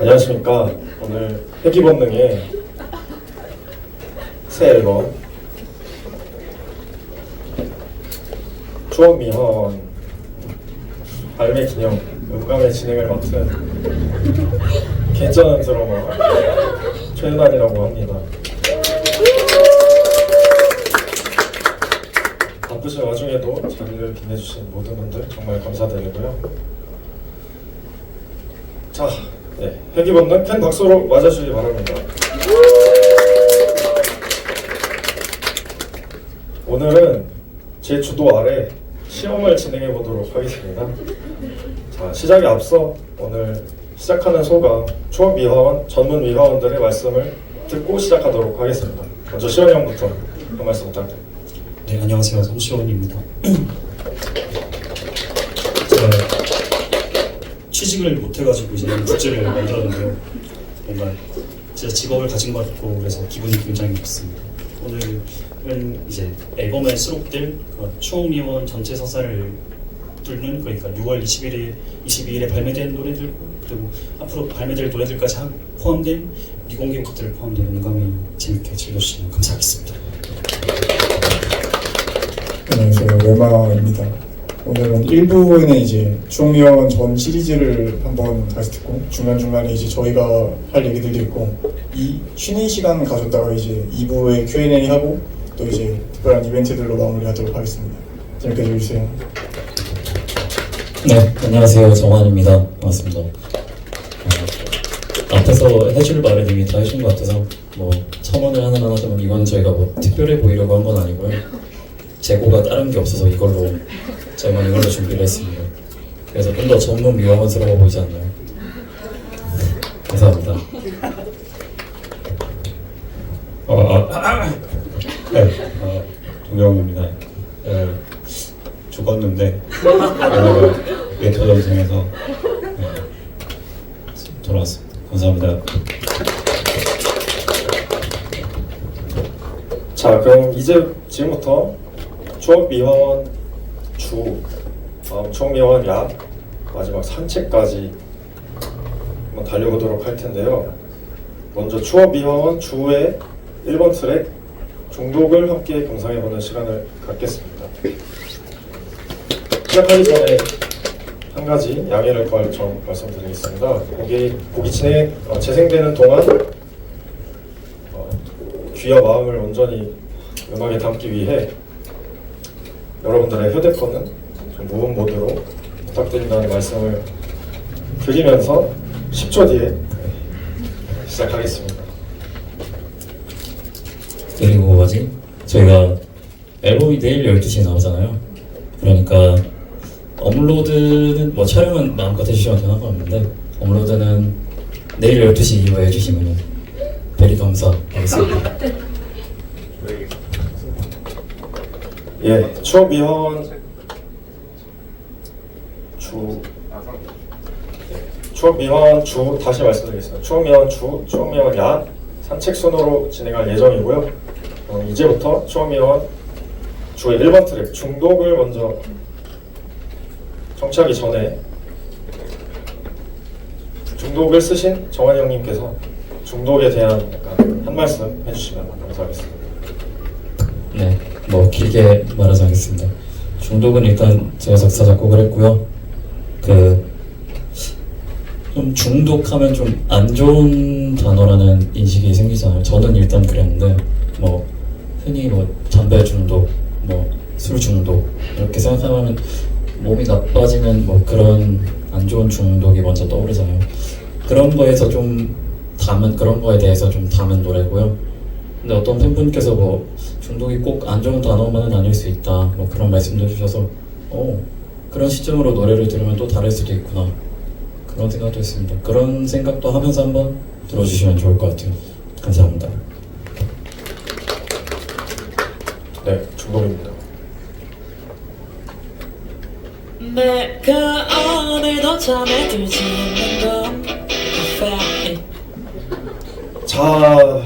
안녕하십니까. 오늘 회기본능의 새 앨범 추억미헌 발매 기념 음감의 진행을 맡은 괜찮은 드러머 최은환이라고 합니다. 바쁘신 와중에도 자리를 빛내주신 모든 분들 정말 감사드리고요. 자, 네, 회기본능 큰 박수로 맞아주시기 바랍니다. 오늘은 제 주도 아래 시험을 진행해 보도록 하겠습니다. 자, 시작에 앞서 오늘 시작하는 소감 추억미화원 전문 미화원들의 말씀을 듣고 시작하도록 하겠습니다. 먼저 시원이 형부터 한 말씀 부탁드립니다. 네, 안녕하세요. 성시원입니다. 제가 취직을 못해가지고 이제 굿즈를 만들었는데요. 뭔가 진짜 직업을 가진 것 같고 그래서 기분이 굉장히 좋습니다. 오늘은 이제 앨범에 수록될 추억미화원 전체 서사를 뚫는, 그러니까 6월 22일에 발매된 노래들 그리고 앞으로 발매될 노래들까지 포함된 미공개 곡들 포함된 음감이 재밌게 즐겨주시면 감사하겠습니다. 안녕하세요. 외마입니다. 오늘은 1부에는 이제 추억미화원 전 시리즈를 한번 다시 듣고 중간중간에 이제 저희가 할 얘기들도 있고 쉬는 시간 가졌다가 이제 2부에 Q&A 하고 또 이제 특별한 이벤트들로 마무리하도록 하겠습니다. 재밌게 들어주세요. 네, 안녕하세요. 정환입니다. 반갑습니다. 앞에서 해줄 말을 이미 다 해준 것 같아서 뭐 첨언을 하나만 하자면 이건 저희가 뭐 특별해 보이려고 한 건 아니고요. 재고가 다른 게 없어서 이걸로 준비를 했습니다. 그래서 좀 더 전문 미화원스러워 보이지 않나요? 감사합니다. 동경입니다. 죽었는데 외터 전생에서 돌아왔습니다. 감사합니다. 자, 그럼 지금부터 추억미화원 추억미화원 야 마지막 산책까지 한번 달려보도록 할 텐데요. 먼저 추억미화원 주의 1번 트랙 중독을 함께 감상해보는 시간을 갖겠습니다. 시작하기 전에 한 가지 양해를 구할 점 말씀드리겠습니다. 곡이 재생되는 동안 귀와 마음을 온전히 음악에 담기 위해 여러분들의 휴대폰은 좀 무음 모드로 부탁드린다는 말씀을 드리면서 10초 뒤에 시작하겠습니다. 그리고 뭐지? 저희가 앨범이 내일 12시에 나오잖아요. 그러니까 업로드는 뭐 촬영은 마음껏 해주시면 되는 건 없는데 업로드는 내일 12시 이후에 해주시면 very 감사하겠습니다. 예, 추억미화원 다시 말씀드리겠습니다. 추억미화원 야 산책 순으로 진행할 예정이고요. 이제부터 추억미화원 주의 1번 트랙 중독을 먼저 청취하기 전에 중독을 쓰신 정환이 형님께서 중독에 대한 약간 한 말씀 해주시면 감사하겠습니다. 네, 뭐 길게 말하지 않겠습니다. 중독은 일단 제가 작사 작곡을 했고요. 좀 중독하면 좀 안 좋은 단어라는 인식이 생기잖아요. 저는 일단 그랬는데 뭐 흔히 뭐 담배 중독, 뭐 술 중독 이렇게 생각하면 몸이 나빠지는 뭐 그런 안 좋은 중독이 먼저 떠오르잖아요. 그런 거에서 그런 거에 대해서 좀 담은 노래고요. 근데 어떤 팬분께서 뭐 중독이 꼭 안 좋은 단어만은 아닐 수 있다 뭐 그런 말씀도 해주셔서 그런 시점으로 노래를 들으면 또 다를 수도 있구나 그런 생각도 했습니다. 그런 생각도 하면서 한번 들어주시면 좋을 것 같아요. 감사합니다. 네, 중독입니다. 내가 오늘도 잠에 들지 않는 건 자,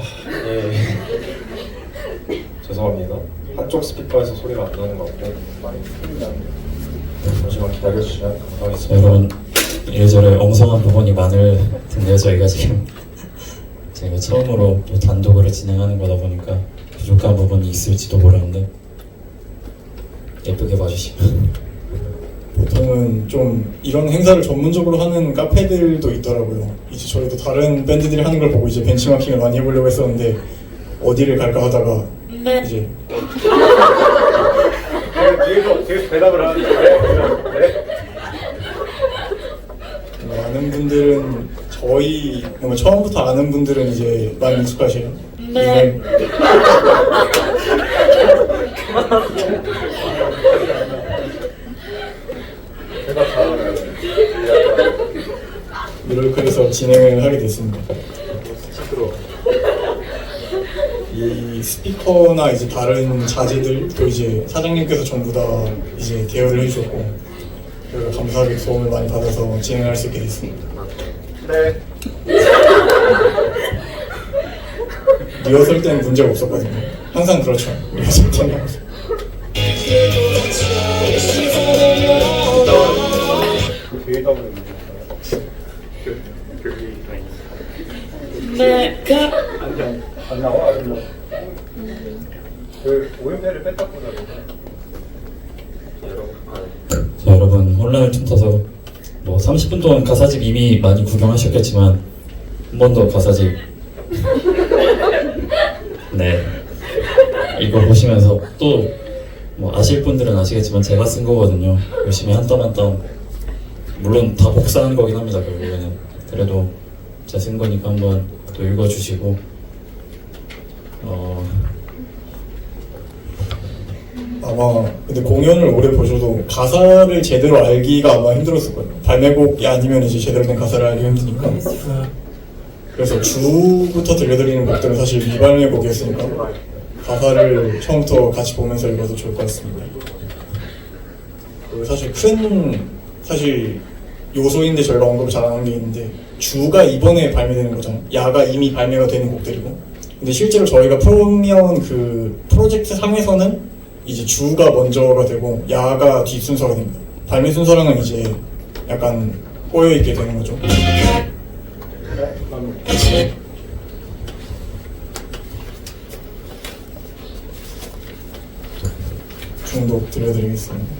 죄송합니다. 한쪽 스피커에서 소리가 안 나는 것 같고 잠시만 기다려주시면 감사하겠습니다. 여러분 이래저래 엉성한 부분이 많을 텐데요. 저희가 지금 제가 처음으로 또 단독으로 진행하는 거다 보니까 부족한 부분이 있을지도 모르는데 예쁘게 봐주시면. 보통은 좀 이런 행사를 전문적으로 하는 카페들도 있더라고요. 이제 저희도 다른 밴드들이 하는 걸 보고 이제 벤치마킹을 많이 해보려고 했었는데 어디를 갈까 하다가 네. 이제 뒤에서 대답을 하는데 아는 분들은 저희 뭔가 처음부터 아는 분들은 이제 많이 익숙하세요. 네. 대답 잘하네요. 이렇게 해서 진행을 하게 됐습니다. 시끄러워. 이 스피커나 이제 다른 자재들도 이제 사장님께서 전부 다 이제 대여를 해주셨고 저희가 감사하게 도움을 많이 받아서 진행할 수 있게 됐습니다. 네. 리허설 때는 문제가 없었거든요. 항상 그렇죠. 리허설 때는. 뒤에다 보면 내가 안 나와? 안 나와. 그 오염패를 뺐다 보자. 자, 여러분 혼란을 틈타서 뭐 30분 동안 가사집 이미 많이 구경하셨겠지만 한 번 더 가사집 네 이거 보시면서 또 뭐 아실 분들은 아시겠지만 제가 쓴 거거든요. 열심히 한 땀 한 땀 물론 다 복사한 거긴 합니다. 결국에는 그래도 제가 쓴 거니까 한번 또 읽어주시고 아마 근데 공연을 오래 보셔도 가사를 제대로 알기가 아마 힘들었을 거예요. 발매곡이 아니면 이제 제대로 된 가사를 알기 힘드니까. 그래서 주부터 들려드리는 곡들은 사실 미발매곡이었으니까 가사를 처음부터 같이 보면서 읽어도 좋을 것 같습니다. 그리고 사실 요소인데 저희가 언급을 잘 안 한 게 있는데 주가 이번에 발매되는 거잖아요. 야가 이미 발매가 되는 곡들이고 근데 실제로 저희가 프로미엄 그 프로젝트 상에서는 이제 주가 먼저가 되고 야가 뒷순서가 됩니다. 발매 순서랑은 이제 약간 꼬여있게 되는 거죠. 중독 들려드리겠습니다.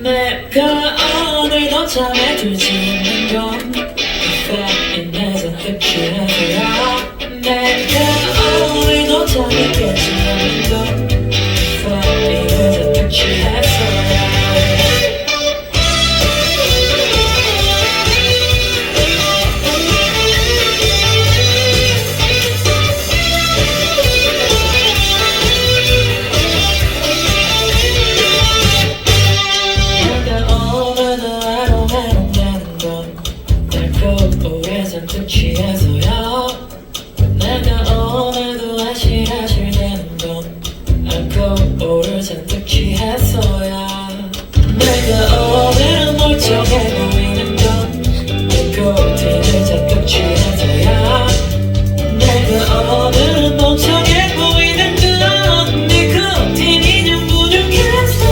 내가 오늘도 잠에 들지 않는 건 카페인에서 흡수해서야 내가 오늘도 잠이 깨지 않는 건 카페인에서 흡수해서야 취해서야 내가 오늘도 아실아실대는 건 알코올을 잔뜩 취해서야 내가 오늘은 멀쩡해 보이는 건 니코틴을 잔뜩 취해서야 내가 오늘은 멀쩡해 보이는 건 니코틴이 좀 부족해서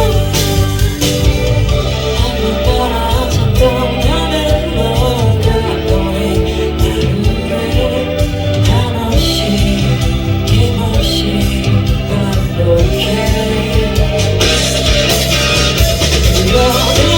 한번 따라 잠깐 Oh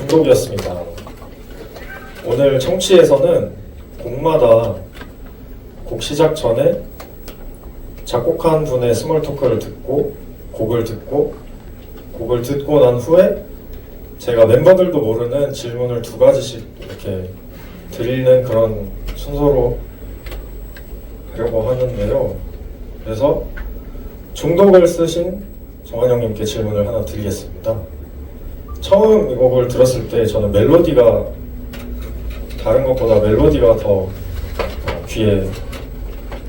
중독이었습니다. 오늘 청취에서는 곡마다 곡 시작 전에 작곡한 분의 스몰 토크를 듣고 곡을 듣고 난 후에 제가 멤버들도 모르는 질문을 2가지씩 이렇게 드리는 그런 순서로 하려고 하는데요. 그래서 중독을 쓰신 정한 형님께 질문을 하나 드리겠습니다. 처음 이 곡을 들었을 때 저는 멜로디가 다른 것보다 멜로디가 더 귀에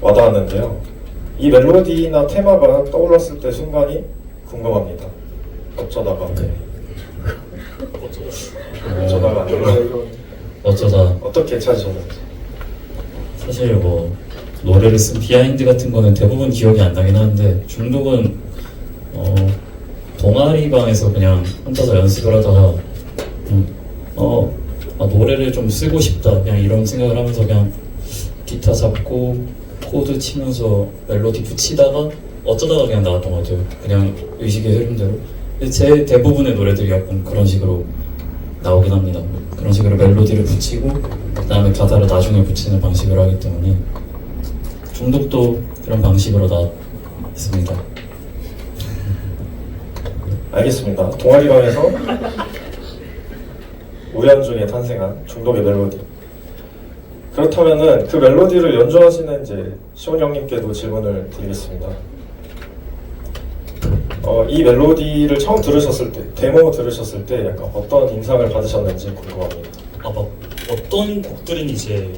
와닿았는데요. 이 멜로디나 테마가 떠올랐을 때 순간이 궁금합니다. 어쩌다가 어쩌다가 어쩌다 어떻게 찾으셨는지. 사실 뭐 노래를 쓴 비하인드 같은 거는 대부분 기억이 안 나긴 하는데 중독은 동아리 방에서 그냥 혼자서 연습을 하다가 노래를 좀 쓰고 싶다 그냥 이런 생각을 하면서 그냥 기타 잡고 코드 치면서 멜로디 붙이다가 어쩌다가 그냥 나왔던 것 같아요. 그냥 의식의 흐름대로. 근데 제 대부분의 노래들이 약간 그런 식으로 나오긴 합니다. 그런 식으로 멜로디를 붙이고 그다음에 가사를 나중에 붙이는 방식으로 하기 때문에 중독도 그런 방식으로 나왔습니다. 알겠습니다. 동아리방에서 우연중에 탄생한 중독의 멜로디. 그렇다면은 그 멜로디를 연주하시는 이제 시온 형님께도 질문을 드리겠습니다. 이 멜로디를 처음 들으셨을 때, 데모 들으셨을 때 약간 어떤 인상을 받으셨는지 궁금합니다. 막 어떤 곡들은 이제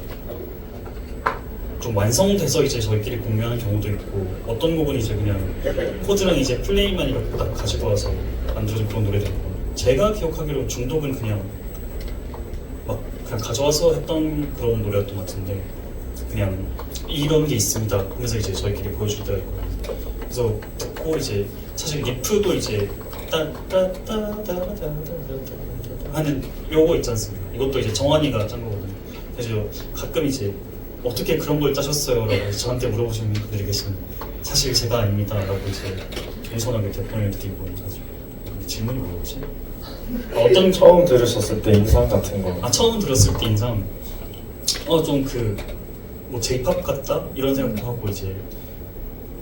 좀 완성돼서 이제 저희끼리 공유하는 경우도 있고 어떤 곡은 이제 그냥 코드랑 이제 플레이만 이렇게 딱 가지고 와서 만들어진 그런 노래도 있고 제가 기억하기로 중독은 그냥 가져와서 했던 그런 노래였던 것 같은데 그냥 이런 게 있습니다 하면서 이제 저희끼리 보여줄 때가 있고 그래서 듣고 이제 사실 리프도 이제 따따따따따따따 하는 요거 있지 않습니까? 이것도 이제 정환이가 짠 거거든요. 그래서 가끔 이제 어떻게 그런 걸 짜셨어요? 라고 저한테 물어보시는 분들이 계시면 사실 제가 아닙니다 라고 이제 겸손하게 대답을 드리고 사실 질문이 뭐였지? 어떤 처음 들으셨을 때 인상 같은 거. 처음 들었을 때 인상 좀 그 뭐 J-pop 같다? 이런 생각도 하고 이제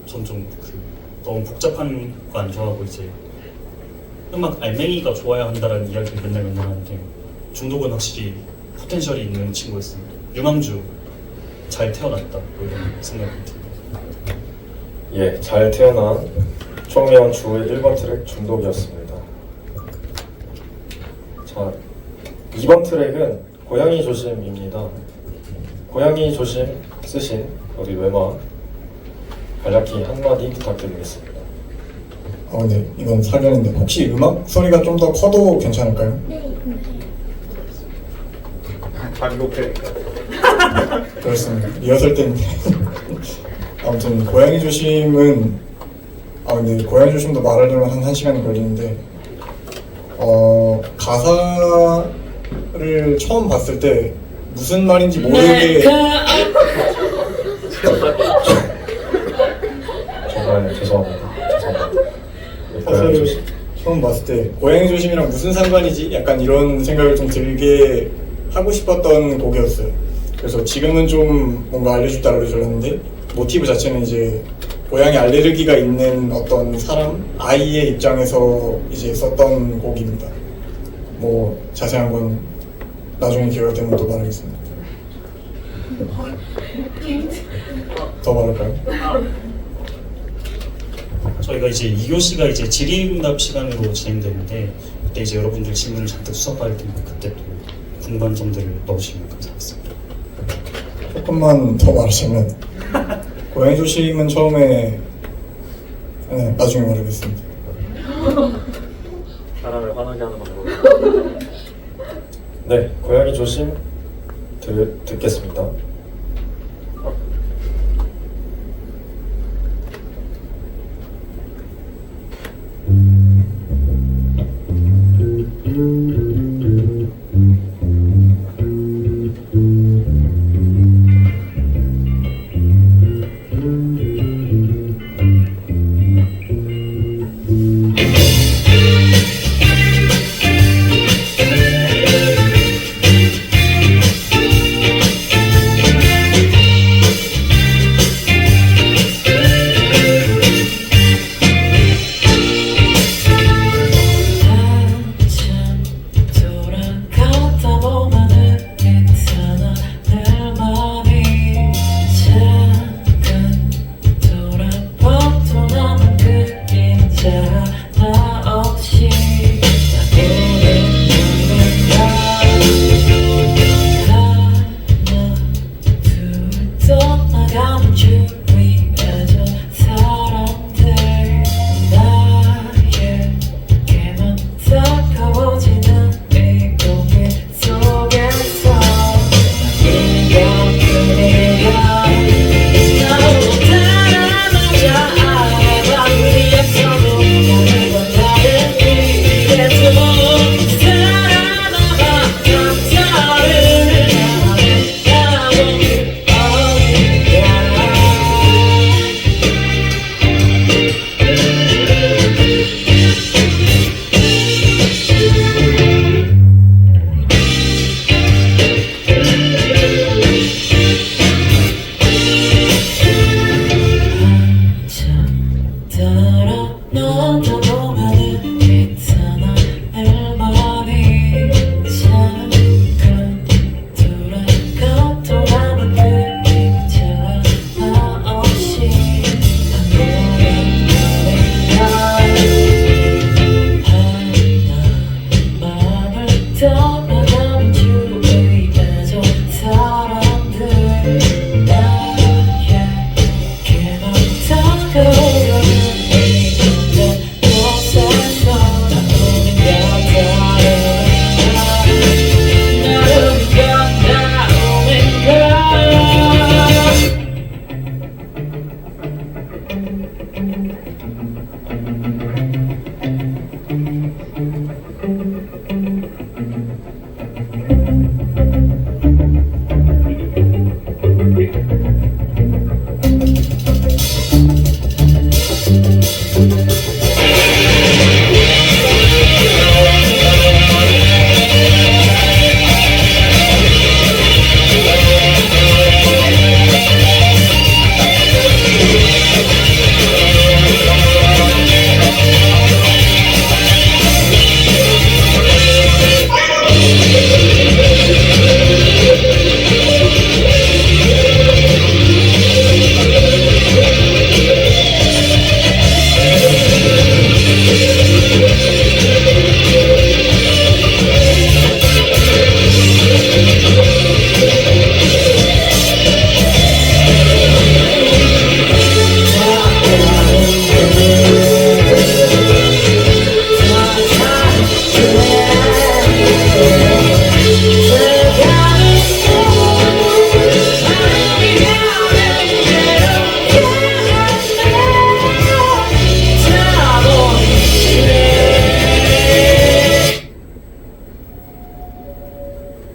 전 좀 그 너무 복잡한 거 안 좋아하고 이제 음악 알맹이가 좋아야 한다라는 이야기를 맨날 하는데 중독은 확실히 포텐셜이 있는 친구였습니다. 유망주 잘 태어났다 뭐 이런 생각이 듭니다. 예, 잘 태어난 총명 주의 1번 트랙 중독이었습니다. 자, 2번 트랙은 고양이 조심입니다. 고양이 조심 쓰신 우리 외마 간략히 한마디 부탁드리겠습니다. 네, 이건 사견인데 혹시 음악 소리가 좀 더 커도 괜찮을까요? 그렇습니다. 리허설 때인데 아무튼 고양이 조심은 근데 고양이 조심도 말하려면 한 1시간이 걸리는데 가사를 처음 봤을 때 무슨 말인지 모르게 정말 죄송합니다. 고양이 사실 조심. 처음 봤을 때 고양이 조심이랑 무슨 상관이지? 약간 이런 생각을 좀 들게 하고 싶었던 곡이었어요. 그래서 지금은 좀 뭔가 알려줬다 그러셨는데 모티브 자체는 이제 고양이 알레르기가 있는 어떤 사람, 아이의 입장에서 이제 썼던 곡입니다. 뭐 자세한 건 나중에 기회가 되면 또 말하겠습니다. 더 말할까요? 저희가 이제 2교시가 이제 질의응답 시간으로 진행되는데 그때 이제 여러분들 질문을 잔뜩 수업할 테니까 그때 또 궁금한 점들을 넣으시면 감사하겠습니다. 조금만 더 말하자면 고양이 조심은 처음에 나중에 말하겠습니다. 사람을 화나게 하는 방법. 네, 고양이 조심 듣겠습니다. 날아가는 주위에서 사람들 나에게만 다가오지는 이 공기 속에서 네가 나로 달아나자 아래와 위에서도 나를 원하는 위에서 살아남아 감사를 나가고 따라 너도 보면은 있잖아 앨범이 잠깐 돌아가 돌아만 그림자 없이 마음을 떠나가는 주위에서 사람들 나에게만 다가오려는 이근데 곳에서 나오는 곁다른 나를 곁다오는가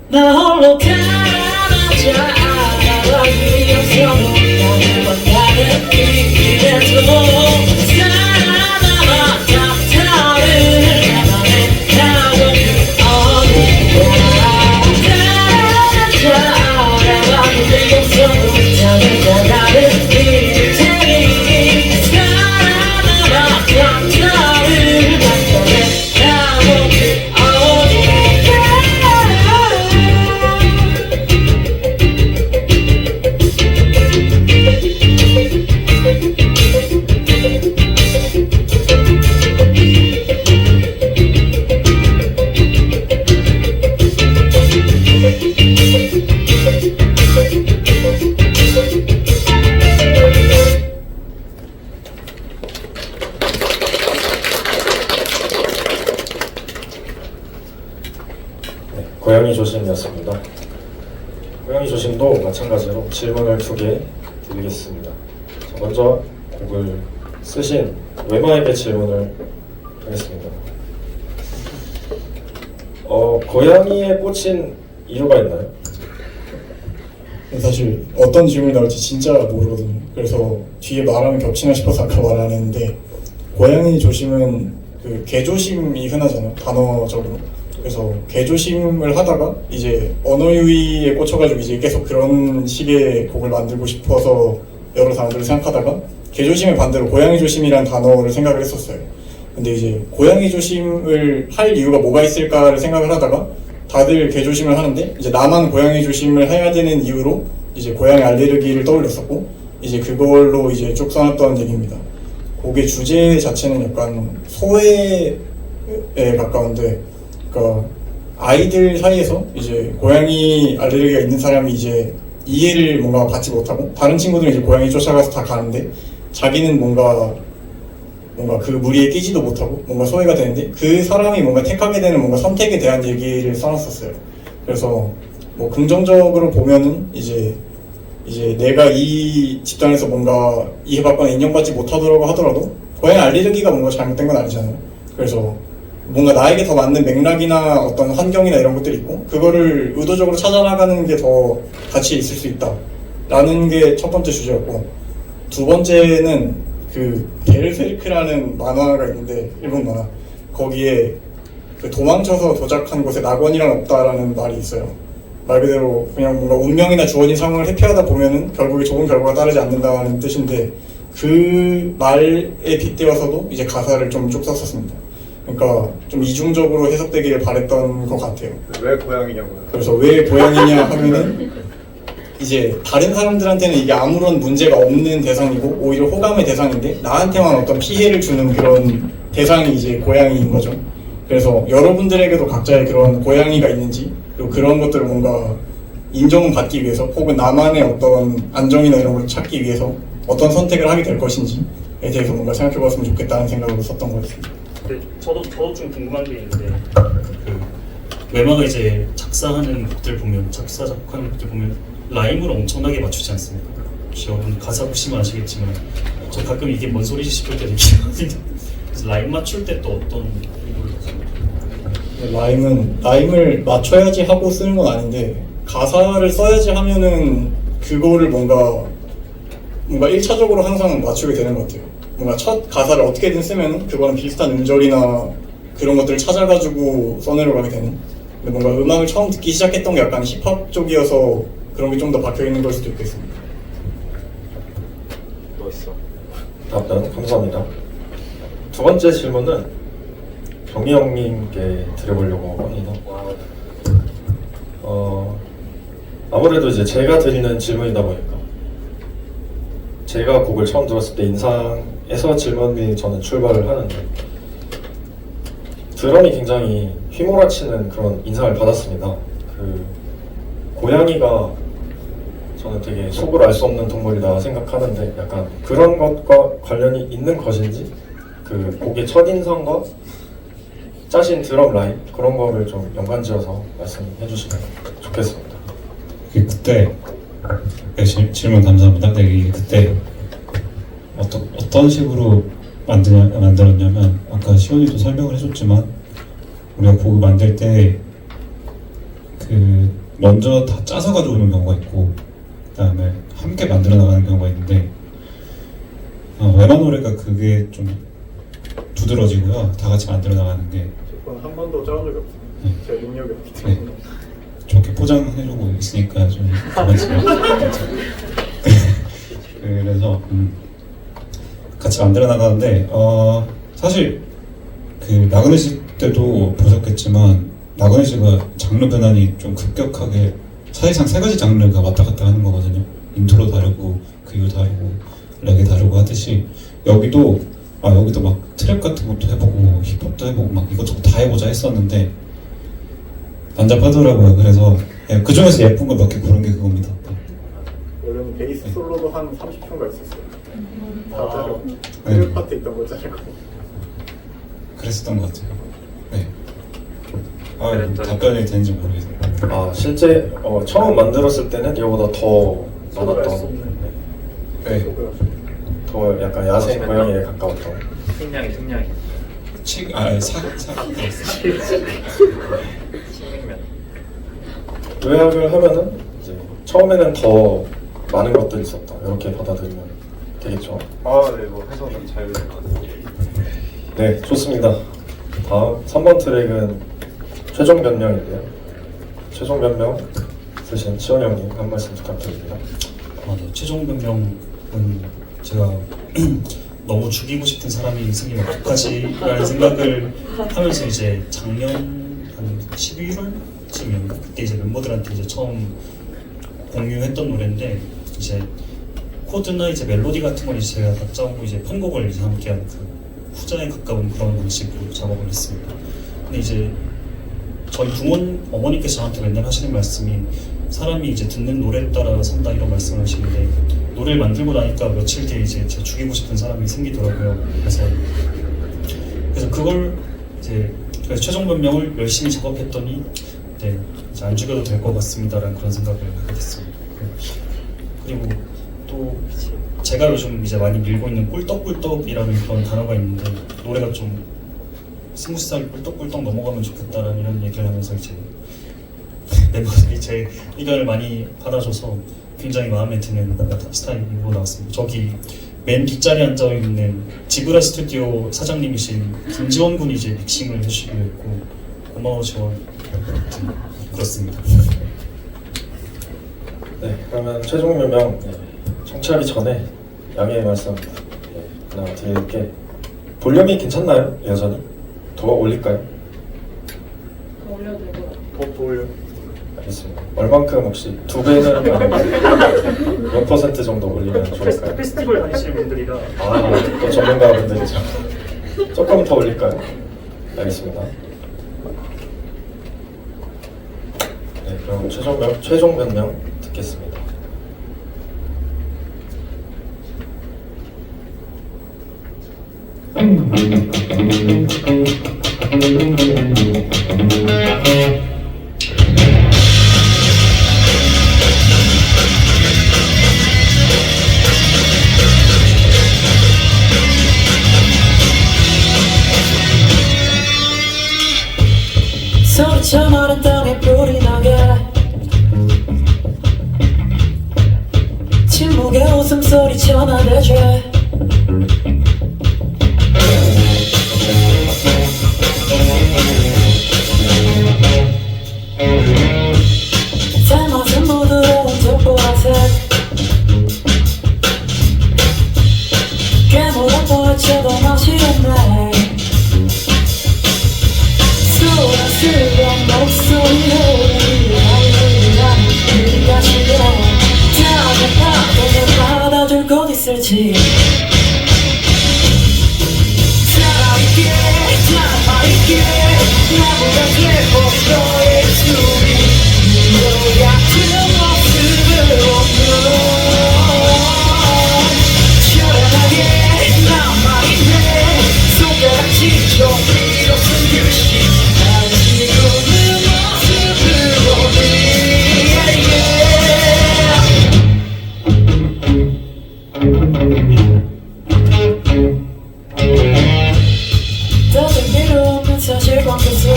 나 홀로 달아나자 아라와 위에서도 나를 원하는 위에서 살아남아 닥터를 나만의 나고 어디야 달아나자 아라와 위에서도 나를 원하는 위에서 살아남아 닥터를 나만의 나고 고양이 조심이었습니다. 고양이 조심도 마찬가지로 질문을 2개 드리겠습니다. 자, 먼저 곡을 쓰신 외마에게 질문을 하겠습니다. 고양이에 꽂힌 이유가 있나요? 사실 어떤 질문이 나올지 진짜 모르거든요. 그래서 뒤에 말하면 겹치나 싶어서 아까 말 안 했는데 고양이 조심은 그 개조심이 흔하잖아요. 단어적으로. 그래서 개조심을 하다가 이제 언어 유희에 꽂혀가지고 이제 계속 그런 식의 곡을 만들고 싶어서 여러 단어들을 생각하다가 개조심의 반대로 고양이 조심이라는 단어를 생각을 했었어요. 근데 이제 고양이 조심을 할 이유가 뭐가 있을까를 생각을 하다가 다들 개조심을 하는데 이제 나만 고양이 조심을 해야 되는 이유로 이제 고양이 알레르기를 떠올렸었고 이제 그걸로 이제 쭉 써놨던 얘기입니다. 곡의 주제 자체는 약간 소외에 가까운데, 그러니까 아이들 사이에서 이제 고양이 알레르기가 있는 사람이 이제 이해를 뭔가 받지 못하고 다른 친구들은 이제 고양이 쫓아가서 다 가는데 자기는 뭔가 그 무리에 끼지도 못하고 뭔가 소외가 되는데 그 사람이 뭔가 택하게 되는 뭔가 선택에 대한 얘기를 써놨었어요. 그래서 뭐 긍정적으로 보면은 이제 내가 이 집단에서 뭔가 이해받거나 인정받지 못하더라고 하더라도 고양이 알레르기가 뭔가 잘못된 건 아니잖아요. 그래서 뭔가 나에게 더 맞는 맥락이나 어떤 환경이나 이런 것들이 있고 그거를 의도적으로 찾아나가는 게 더 가치 있을 수 있다 라는 게 첫 번째 주제였고, 두 번째는 그 베르세르크라는 만화가 있는데 일본 만화, 거기에 그 도망쳐서 도착한 곳에 낙원이란 없다라는 말이 있어요. 말 그대로 그냥 뭔가 운명이나 주어진 상황을 회피하다 보면은 결국에 좋은 결과가 따르지 않는다는 뜻인데, 그 말에 빗대어서도 이제 가사를 좀 쭉 썼었습니다. 그러니까 좀 이중적으로 해석되기를 바랬던 것 같아요. 왜 고양이냐고요? 그래서 왜 고양이냐 하면은 이제 다른 사람들한테는 이게 아무런 문제가 없는 대상이고 오히려 호감의 대상인데 나한테만 어떤 피해를 주는 그런 대상이 이제 고양이인 거죠. 그래서 여러분들에게도 각자의 그런 고양이가 있는지, 그리고 그런 것들을 뭔가 인정을 받기 위해서 혹은 나만의 어떤 안정이나 이런 걸 찾기 위해서 어떤 선택을 하게 될 것인지에 대해서 뭔가 생각해 봤으면 좋겠다는 생각으로 썼던 거였습니다. 근데 저도 좀 궁금한 게 있는데, 그 외마가 이제 작사하는 곡들 보면, 작사하는 곡들 보면 라임을 엄청나게 맞추지 않습니까? 혹시 여러분 가사 보시면 아시겠지만 저 가끔 이게 뭔 소리지 싶을 때도 있거든요. 그래서 라임 맞출 때 또 어떤 의도를 하세요? 라임을 맞춰야지 하고 쓰는 건 아닌데, 가사를 써야지 하면은 그거를 뭔가 1차적으로 항상 맞추게 되는 것 같아요. 뭔가 첫 가사를 어떻게든 쓰면은 그거랑 비슷한 음절이나 그런 것들을 찾아가지고 써내려가게 되는. 근데 뭔가 음악을 처음 듣기 시작했던 게 약간 힙합 쪽이어서 그런 게 좀 더 박혀 있는 걸 수도 있겠습니다. 멋있어. 답변 감사합니다. 두 번째 질문은 경희 형님께 드려보려고 합니다. 아무래도 이제 제가 드리는 질문이다 보니까 제가 곡을 처음 들었을 때 인상에서 질문이 저는 출발을 하는데, 드럼이 굉장히 휘몰아치는 그런 인상을 받았습니다. 그 고양이가 저는 되게 속을 알 수 없는 동물이다 생각하는데, 약간 그런 것과 관련이 있는 것인지, 그 곡의 첫인상과 짜신 드럼 라인, 그런 거를 좀 연관지어서 말씀해 주시면 좋겠습니다. 그때 질문 감사합니다. 네, 그때 어떤 식으로 만들었냐면, 아까 시온이도 설명을 해줬지만 우리가 곡을 만들 때 그 먼저 다 짜서 가져오는 경우가 있고 그 다음에 함께 만들어 나가는 경우가 있는데, 외마 노래가 그게 좀 두드러지고요. 다 같이 만들어 나가는 게 한 번도 짜온 적이 없어요. 네. 제 능력이 없기 네. 좋게 포장해주고 있으니까 좀 가만있어요. 그래서 같이 만들어 나가는데, 사실 그 나그네즈 때도 보셨겠지만 나그네즈가 장르 변환이 좀 급격하게, 사실상 세 가지 장르가 왔다 갔다 하는 거거든요. 인트로 다르고 그이후 다르고 레게 다르고 하듯이 여기도 막 트랩 같은 것도 해보고 힙합도 해보고 막 이것저것 다 해보자 했었는데 난잡하더라고요. 그래서 그 중에서 예쁜 거 몇 개 고른 게 그겁니다. 원래는 베이스 솔로도 한 30초가 있었어요. 아, 트랙 파트 있던 거 짜고. 그랬었던 것 같아요. 네. 답변이 되는지 모르겠어요. 실제 처음 만들었을 때는 이거보다 더 많았던, 네. 더 약간 야생 고양이에 가까웠던. 승량이 식량면. 요약을 하면은 이제 처음에는 더 많은 것들이 있었다, 이렇게 받아들이면 되겠죠. 네, 뭐 해석은 잘 된 것 같습니다. 네, 좋습니다. 다음 3번 트랙은 최종 변명인데요. 최종 변명 쓰신 치원 형님 한 말씀 부탁드립니다. 네. 최종 변명은 제가 너무 죽이고 싶은 사람이 있으면 어떡하지? 라는 생각을 하면서 이제 작년 한 11월쯤이었나? 그때 이제 멤버들한테 이제 처음 공유했던 노래인데, 이제 코드나 이제 멜로디 같은 건 이제 제가 다 짜고 이제 편곡을 이제 함께한 그 후자에 가까운 그런 방식으로 작업을 했습니다. 근데 이제 저희 어머니께서 저한테 맨날 하시는 말씀이, 사람이 이제 듣는 노래에 따라 산다 이런 말씀하시는데 노래를 만들고 나니까 며칠 뒤에 이제 제가 죽이고 싶은 사람이 생기더라고요. 그래서 그걸 이제 그래서 최종 변명을 열심히 작업했더니 네, 이제 안 죽여도 될 것 같습니다라는 그런 생각을 하게 됐습니다. 그리고 또 제가 요즘 이제 많이 밀고 있는 꿀떡꿀떡이라는 그런 단어가 있는데 노래가 좀 스무스하게 꿀떡꿀떡 넘어가면 좋겠다라는 이런 얘기를 하면서 이제 멤버들이 제 의견을 많이 받아줘서 굉장히 마음에 드는 스타일로 나왔습니다. 저기 맨 뒷자리에 앉아있는 지브라 스튜디오 사장님이신 김지원 군이 이제 믹싱을 해주시기로 했고 고마워 지원. 그렇습니다. 네, 그러면 최종 변명 청취하기 전에 양해의 말씀 하나 드릴게. 볼륨이 괜찮나요? 여전히? 더 올릴까요? 더 올려도 될 것 같아요. 더 볼륨. 알겠습니다. 얼만큼 혹시 2배는 아니면 몇 퍼센트 정도 올리면 좋을까요? 페스티벌 다니시는 분들이라 또 전문가분들이죠. 조금 더 올릴까요? 알겠습니다. 네, 그럼 최종 변명 듣겠습니다. 소리쳐 마른 땅에 불이 나게 침묵의 웃음소리 전화대지 닮아서 부드러운 족보라색 깨물어 보여줘도 맛이 없네 소란스러운 목소리로 우리가 싫어 다가가면 받아줄 곳 있을지 살아있게 남아있게 나보다 최고 너의 숨이 너 같은 모습을 보면 시원하게 남아있네 손가락질 좀 밀어쓴 듯이 난 지금의 모습을 보니 더는 필요 없는 사실관 계속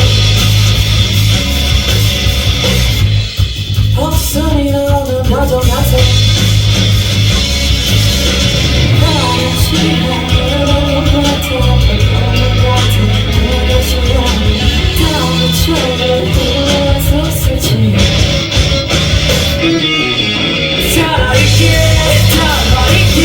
없으니 너는 다정하세 나는 지금 그런 것 같아 그런 것 같아 내가 싫어 다음에 처음에 후회했었을지 살아있게 남아있게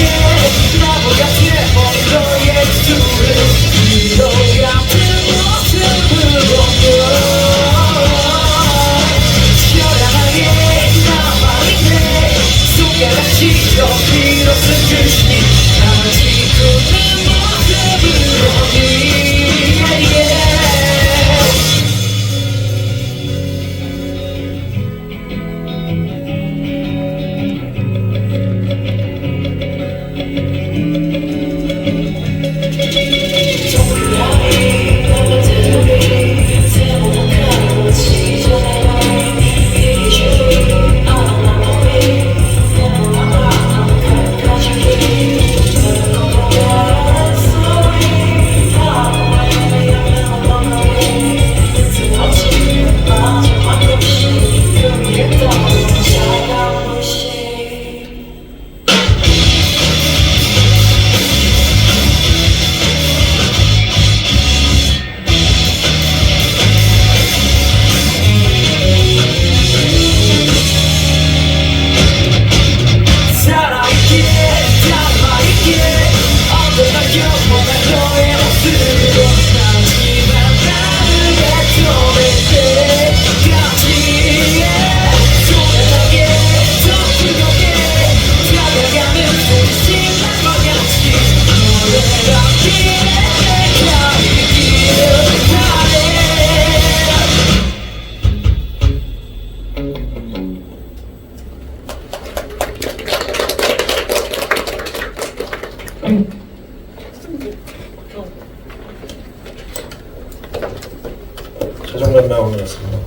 최종 변명이었습니다.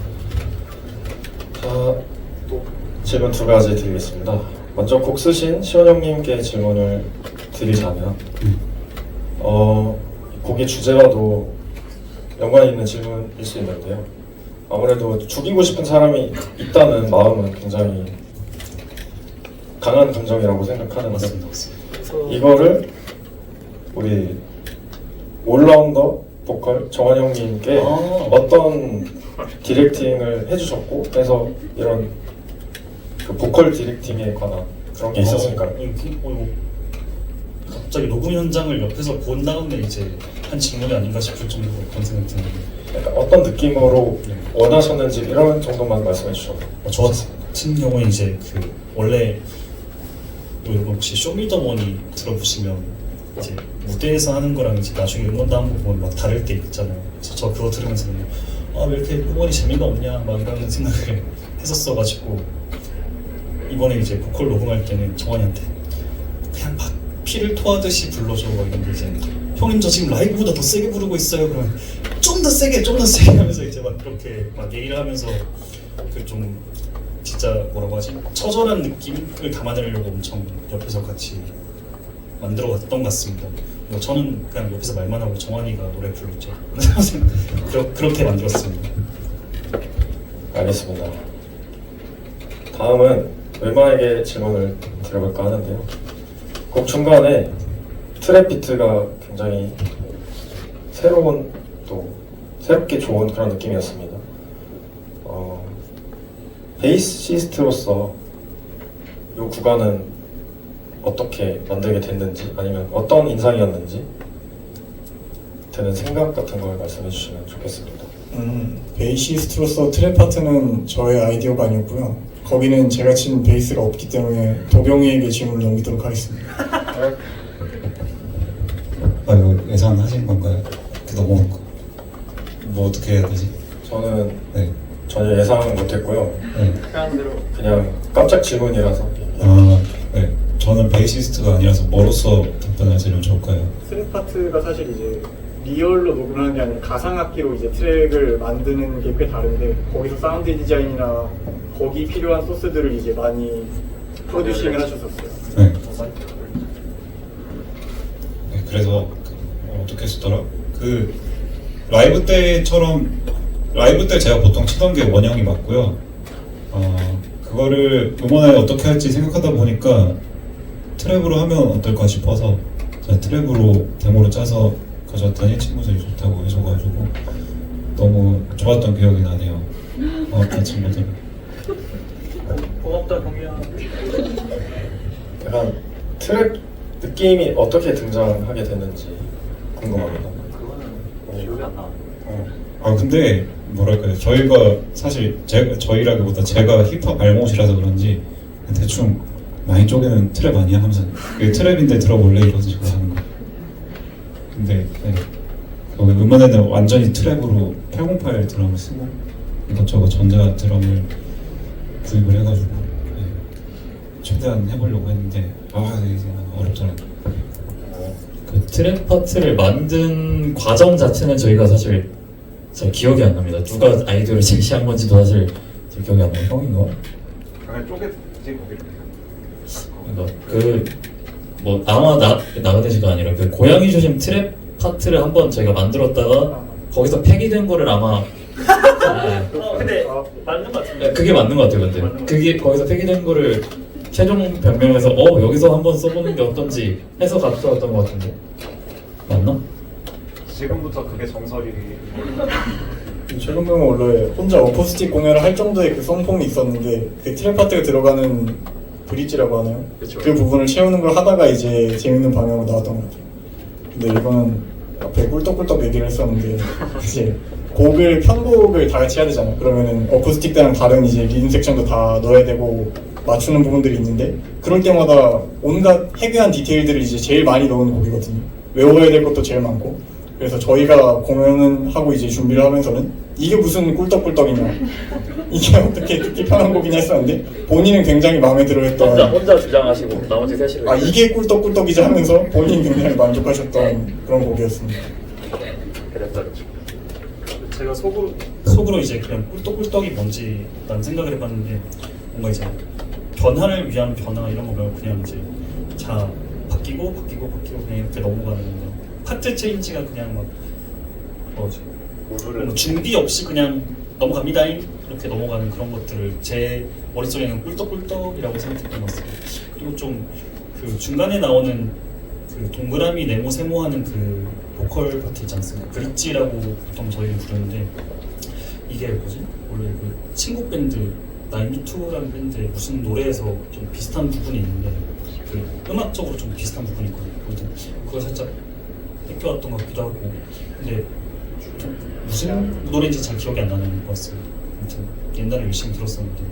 자, 질문 두 가지 드리겠습니다. 먼저 곡 쓰신 시원 형님께 질문을 드리자면, 곡의 주제와도 연관이 있는 질문일 수 있는데요. 아무래도 죽이고 싶은 사람이 있다는 마음은 굉장히 강한 감정이라고 생각하는데, 맞습니다. 이거를 우리 올라운더 보컬 정환 형님께 어떤 디렉팅을 해주셨고, 그래서 이런 그 보컬 디렉팅에 관한 그런 게 있었을까요? 갑자기 녹음 현장을 옆에서 본 다음에 이제 한 질문이 아닌가 싶을 정도로 그런 생각이 드는데, 약간 어떤 느낌으로 원하셨는지 이런 정도만 말씀해 주셔도. 저 같은 경우에 이제 그 원래 여러분 혹시 쇼미더머니 들어보시면 이제 무대에서 하는 거랑 이제 나중에 음원도 한번 보면 막 다를 때 있잖아요. 그래서 저 그거 들으면서 왜 이렇게 음원이 재미가 없냐 막 이런 생각을 했었어가지고, 이번에 이제 보컬 녹음할 때는 정환이한테 그냥 막 피를 토하듯이 불러줘 막 이런데, 이제 형님 저 지금 라이브보다 더 세게 부르고 있어요. 그러면 좀 더 세게 하면서 이제 막 그렇게 막 얘기를 하면서 그 좀 진짜 뭐라고 하지? 처절한 느낌을 담아내려고 엄청 옆에서 같이 만들어갔던 것 같습니다. 뭐 저는 그냥 옆에서 말만 하고 정환이가 노래 불렀죠. 그렇게 만들었습니다. 알겠습니다. 다음은 웰마에게 질문을 드려볼까 하는데요. 곡 중간에 트랩 비트가 굉장히 새로운, 또 새롭게 좋은 그런 느낌이었습니다. 베이시스트로서 이 구간은 어떻게 만들게 됐는지, 아니면 어떤 인상이었는지 드는 생각 같은 걸 말씀해 주시면 좋겠습니다. 베이시스트로서 트랩 파트는 저의 아이디어가 아니었고요. 거기는 제가 친 베이스가 없기 때문에 도경이에게 질문을 넘기도록 하겠습니다. 이거 예상하신 건가요? 그 넘어온 거. 뭐 어떻게 해야 되지? 저는 네. 전혀 예상 못했고요. 네. 그냥 깜짝 질문이라서. 네. 저는 베이시스트가 아니라서 뭐로서 답변을 드리면 좋을까요? 트랙 파트가 사실 이제 리얼로 녹음하는 게 아니라 가상악기로 이제 트랙을 만드는 게 꽤 다른데, 거기서 사운드 디자인이나 거기 필요한 소스들을 이제 많이 프로듀싱을 하셨었어요. 네. 네, 그래서 어떻게 했었더라? 그 라이브 때 제가 보통 치던 게 원형이 맞고요. 그거를 음원에 어떻게 할지 생각하다 보니까 트랩으로 하면 어떨까 싶어서 제가 트랩으로 데모로 짜서 가져왔더니 친구들이 좋다고 해줘가지고 너무 좋았던 기억이 나네요. 친구들. 고맙다 경이야. 약간 트랩 느낌이 어떻게 등장하게 됐는지 궁금합니다. 그거는 기억이 안 나. 근데 뭐랄까요, 저희가 사실 저희라기보다 제가 힙합 알못이라서 그런지 대충 많이 쪼개는 트랩 아니야 하면서 그 트랩인데 들어볼래 이런 식으로 하는 거. 근데 네. 거기 음원에는 완전히 트랩으로 808 드럼을 쓰고 이것저것 전자 드럼을 구입을 해가지고 네. 최대한 해보려고 했는데 이게 어렵더라고요. 그 트랩 파트를 만든 과정 자체는 저희가 사실 잘 기억이 안 납니다. 누가 아이디어를 제시한 건지도 사실 잘 기억이 안 나요. 형인가? 그냥 쪼개지 거기를. 뭐 아마 나그네시가 아니라 그 고양이 조심 트랩 파트를 한번 저희가 만들었다가 거기서 폐기된 거를 아마 근데 맞는 것 같은데. 그게 맞는 것 같아요. 근데 그게 거기서 폐기된 거를 최종 변명해서 여기서 한번 써보는 게 어떤지 해서 가져왔던 것 같은데 맞나? 지금부터 그게 정설이. 최근 보면 원래 혼자 어쿠스틱 공연을 할 정도의 그 성폼이 있었는데, 그 트랩 파트가 들어가는 브릿지라고 하나요? 그쵸. 그 부분을 채우는 걸 하다가 이제 재밌는 방향으로 나왔던 것 같아요. 근데 이거는 앞에 꿀떡꿀떡 얘기를 했었는데 이제 곡을 편곡을 다 같이 해야 되잖아요. 그러면은 어쿠스틱 때랑 다른 이제 리듬 섹션도 다 넣어야 되고 맞추는 부분들이 있는데, 그럴 때마다 온갖 해괴한 디테일들을 이제 제일 많이 넣은 곡이거든요. 외워야 될 것도 제일 많고, 그래서 저희가 공연은 하고 이제 준비를 하면서는 이게 무슨 꿀떡꿀떡이냐, 이게 어떻게 듣기 편한 곡이냐 했었는데 본인은 굉장히 마음에 들어했던, 혼자 주장하시고 나머지 셋이 아 이게 꿀떡꿀떡이지 하면서 본인이 굉장히 만족하셨던 그런 곡이었습니다. 그랬다 그랬죠. 제가 속으로 이제 그냥 꿀떡꿀떡이 뭔지 난 생각을 해봤는데 뭔가 이제 변화를 위한 변화 이런 거 말고 그냥 이제 자 바뀌고 그냥 이렇게 넘어가는 건데 파트 체인지가 그냥 막 뭐지 뭐 준비 없이 그냥 넘어갑니다 이렇게 넘어가는 그런 것들을 제 머릿속에는 꿀떡꿀떡이라고 생각했던 것 같아요. 그리고 좀 그 중간에 나오는 그 동그라미 네모 세모하는 그 보컬 파트 있지 않습니까? 브릿지라고 보통 저희는 부르는데 이게 뭐지? 원래 그 친구 밴드 나인미투라는 밴드의 무슨 노래에서 좀 비슷한 부분이 있는데 그 음악적으로 좀 비슷한 부분이 있거든요. 아무튼 그걸 살짝 뺏겨왔던 것 같기도 하고 근데 좀 무슨 노래인지 잘 기억이 안 나는 것 같습니다. 아무튼 옛날에 열심히 들었었는데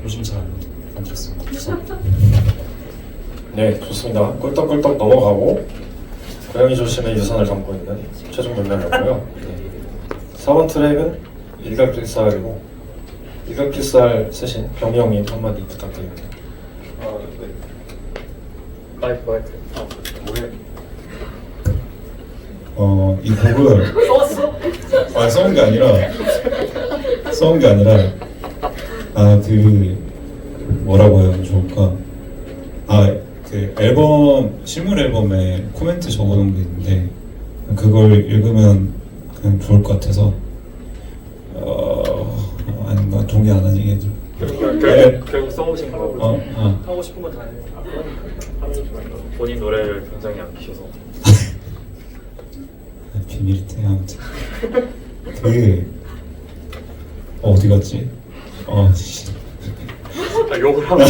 요즘 잘 안 들었습니다. 죄송합니다. 네, 좋습니다. 꿀떡꿀떡 넘어가고 고양이 조심의 유선을 담고 있는 최종 변명이었고요. 네. 4번 트랙은 일각필살이고 일각필살 세신 병이 형님 한마디 부탁드립니다. 마이크 이 곡을 써온 게 아니라 그 뭐라고 해야 좋을까? 그 앨범 실물 앨범에 코멘트 적어놓은 게 있는데 그걸 읽으면 그냥 좋을 것 같아서 아닌가 동의 안 하니 얘들. 결국 써오신 거 하고 싶은 거 다 해요. 본인 노래를 굉장히 아끼셔서 비밀이대. 아무튼 그 어디 갔지? 욕을 하면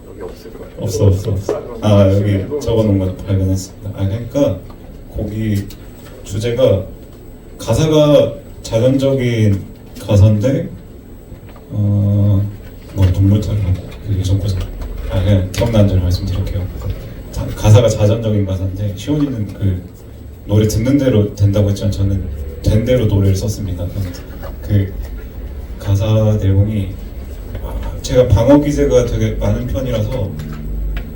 여기 없을 거예요. 없어. 여기 적어놓은 거 발견했습니다. 그러니까 거기 주제가 가사가 자연적인 가사인데 뭐 눈물처럼 그 예전 거죠. 그냥 기억나는 대로 말씀드릴게요. 가사가 자전적인 가사인데 시온이는 그 노래 듣는 대로 된다고 했지만 저는 된 대로 노래를 썼습니다. 그 가사 내용이 제가 방어 기제가 되게 많은 편이라서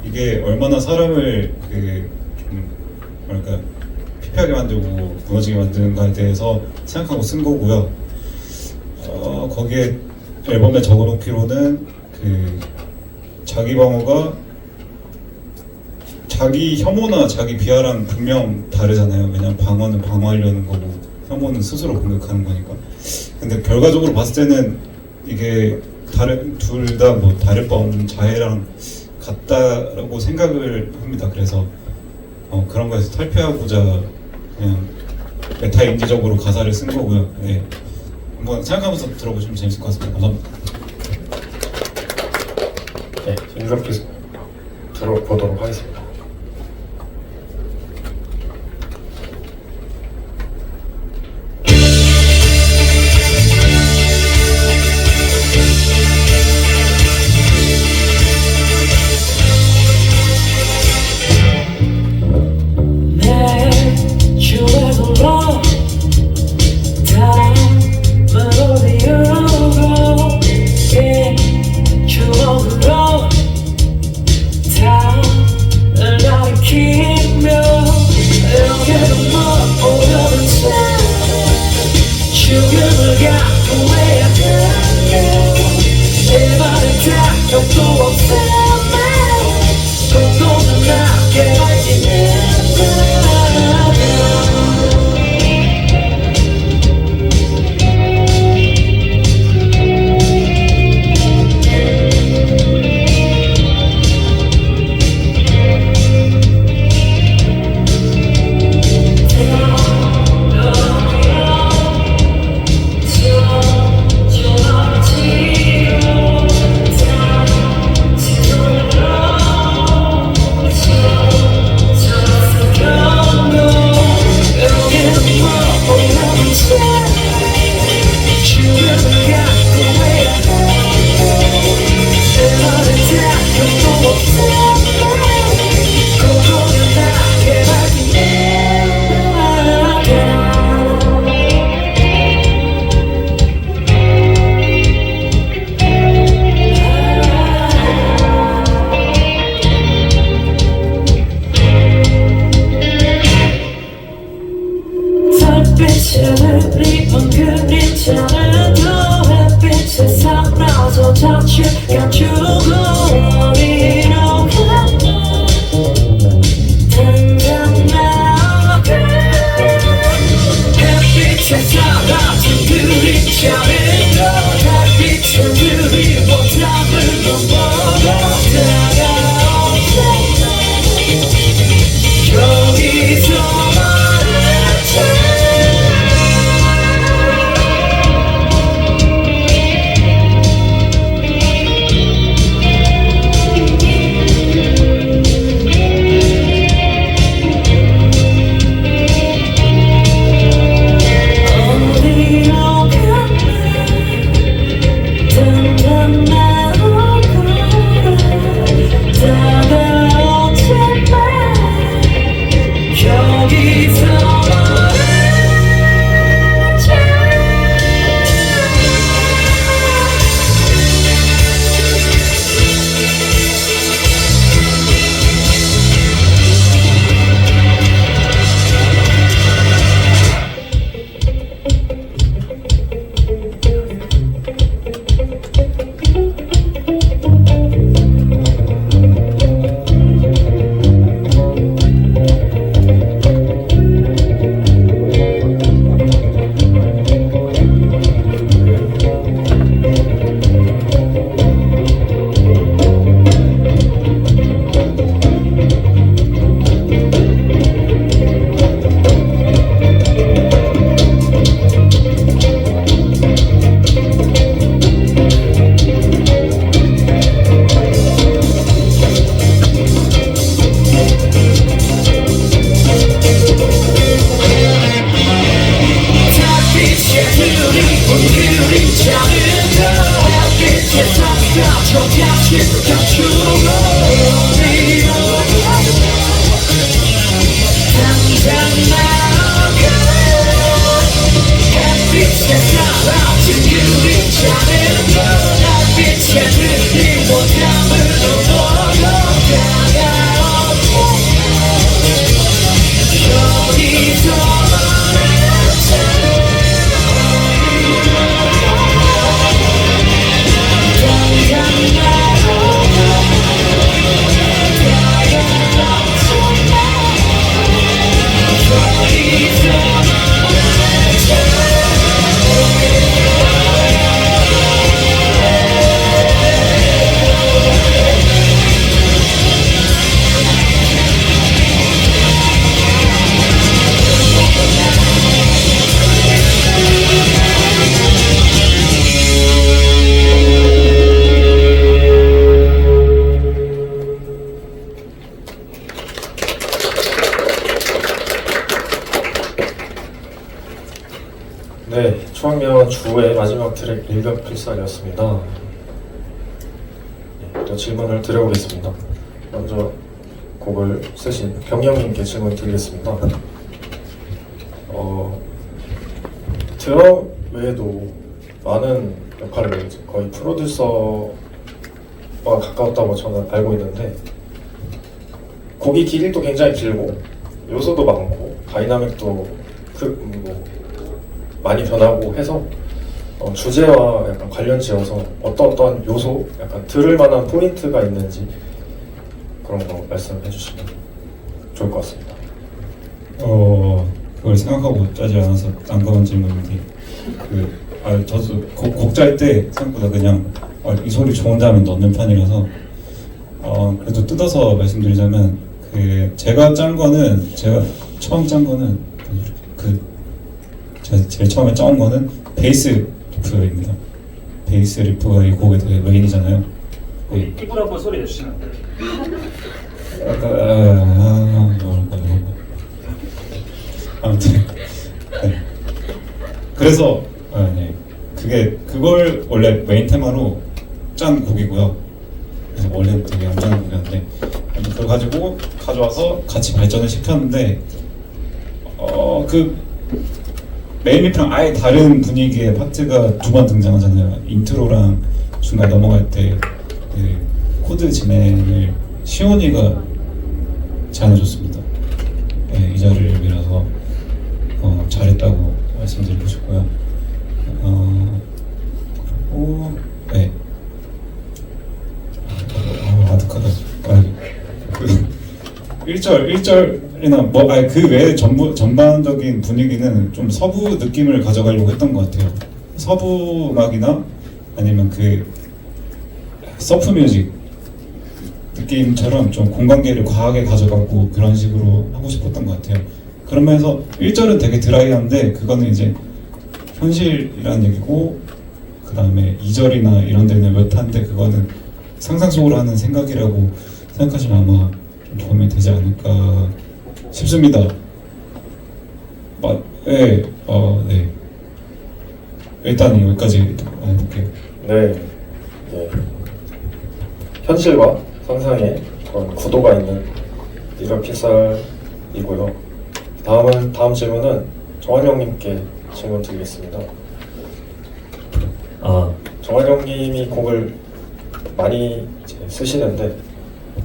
이게 얼마나 사람을 좀 뭐랄까 피폐하게 만들고 무너지게 만드는가에 대해서 생각하고 쓴 거고요. 거기에 앨범에 적어놓기로는 그 자기 방어가 자기 혐오나 자기 비하랑 분명 다르잖아요. 왜냐면 방어는 방어하려는 거고 혐오는 스스로 공격하는 거니까. 근데 결과적으로 봤을 때는 이게 둘 다 뭐 다를 바 없는 자해랑 같다라고 생각을 합니다. 그래서 그런 거에서 탈피하고자 그냥 메타인지적으로 가사를 쓴 거고요. 네. 한번 생각하면서 들어보시면 재밌을 것 같습니다. 감사합니다. 네, 이렇게 들어보도록 하겠습니다. 추억으로 다 괜찮아도 햇빛에 사라져 자취 감추고 어디로 가나 당장 나가 햇빛에 사라진 그림자를 햇빛에 그리워 답을 못 보고 다가올 때 여기서 말했지 네, 추억미화원 주의 마지막 트랙 일격필살이었습니다. 네, 또 질문을 드려보겠습니다. 먼저 곡을 쓰신 병영님께 질문 드리겠습니다. 드럼 외에도 많은 역할을 거의 프로듀서와 가까웠다고 저는 알고 있는데 곡이 길이도 굉장히 길고 요소도 많고 다이나믹도 많이 변하고 해서 주제와 약간 관련 지어서 어떤 요소, 약간 들을 만한 포인트가 있는지 그런 거 말씀해 주시면 좋을 것 같습니다. 그걸 생각하고 짜지 않아서 난감한 질문인데 저도 곡 짤 때 생각보다 그냥 이 소리 좋은데 하면 넣는 편이라서 그래도 뜯어서 말씀드리자면 제가 처음 짠 거는 제가 제일 처음에 짜온 거는 베이스 리프입니다. 베이스 리프가 이 곡의 되게 메인이잖아요. 이불 한번 소리 내주시면 안 돼요? 아무튼 그래서 그걸 원래 메인 테마로 짠 곡이고요. 그래서 원래 되게 안 짜는 곡이었는데 그걸 가지고 가져와서 같이 발전을 시켰는데 메인 리프랑 아예 다른 분위기의 파트가 두 번 등장하잖아요. 인트로랑 중간 넘어갈 때 코드 진행을 시온이가 제안해줬습니다. 이 자리를 빌어서 잘했다고 말씀드리고 싶고요. 1절이나 뭐 아니 그 외에 전반적인 분위기는 좀 서부 느낌을 가져가려고 했던 것 같아요. 서부 음악이나 아니면 그 서프 뮤직 느낌처럼 좀 공간계를 과하게 가져가고 그런 식으로 하고 싶었던 것 같아요. 그러면서 1절은 되게 드라이한데 그거는 이제 현실이라는 얘기고 그 다음에 2절이나 이런 데는 웨트한데 그거는 상상 속으로 하는 생각이라고 생각하시면 아마 좀 도움이 되지 않을까 싶습니다. 네, 네. 일단 여기까지 해볼게요. 네. 네. 현실과 상상의 그런 구도가 있는 이런 필살이고요. 다음 질문은 정환 형님께 질문 드리겠습니다. 정환 형님이 곡을 많이 이제 쓰시는데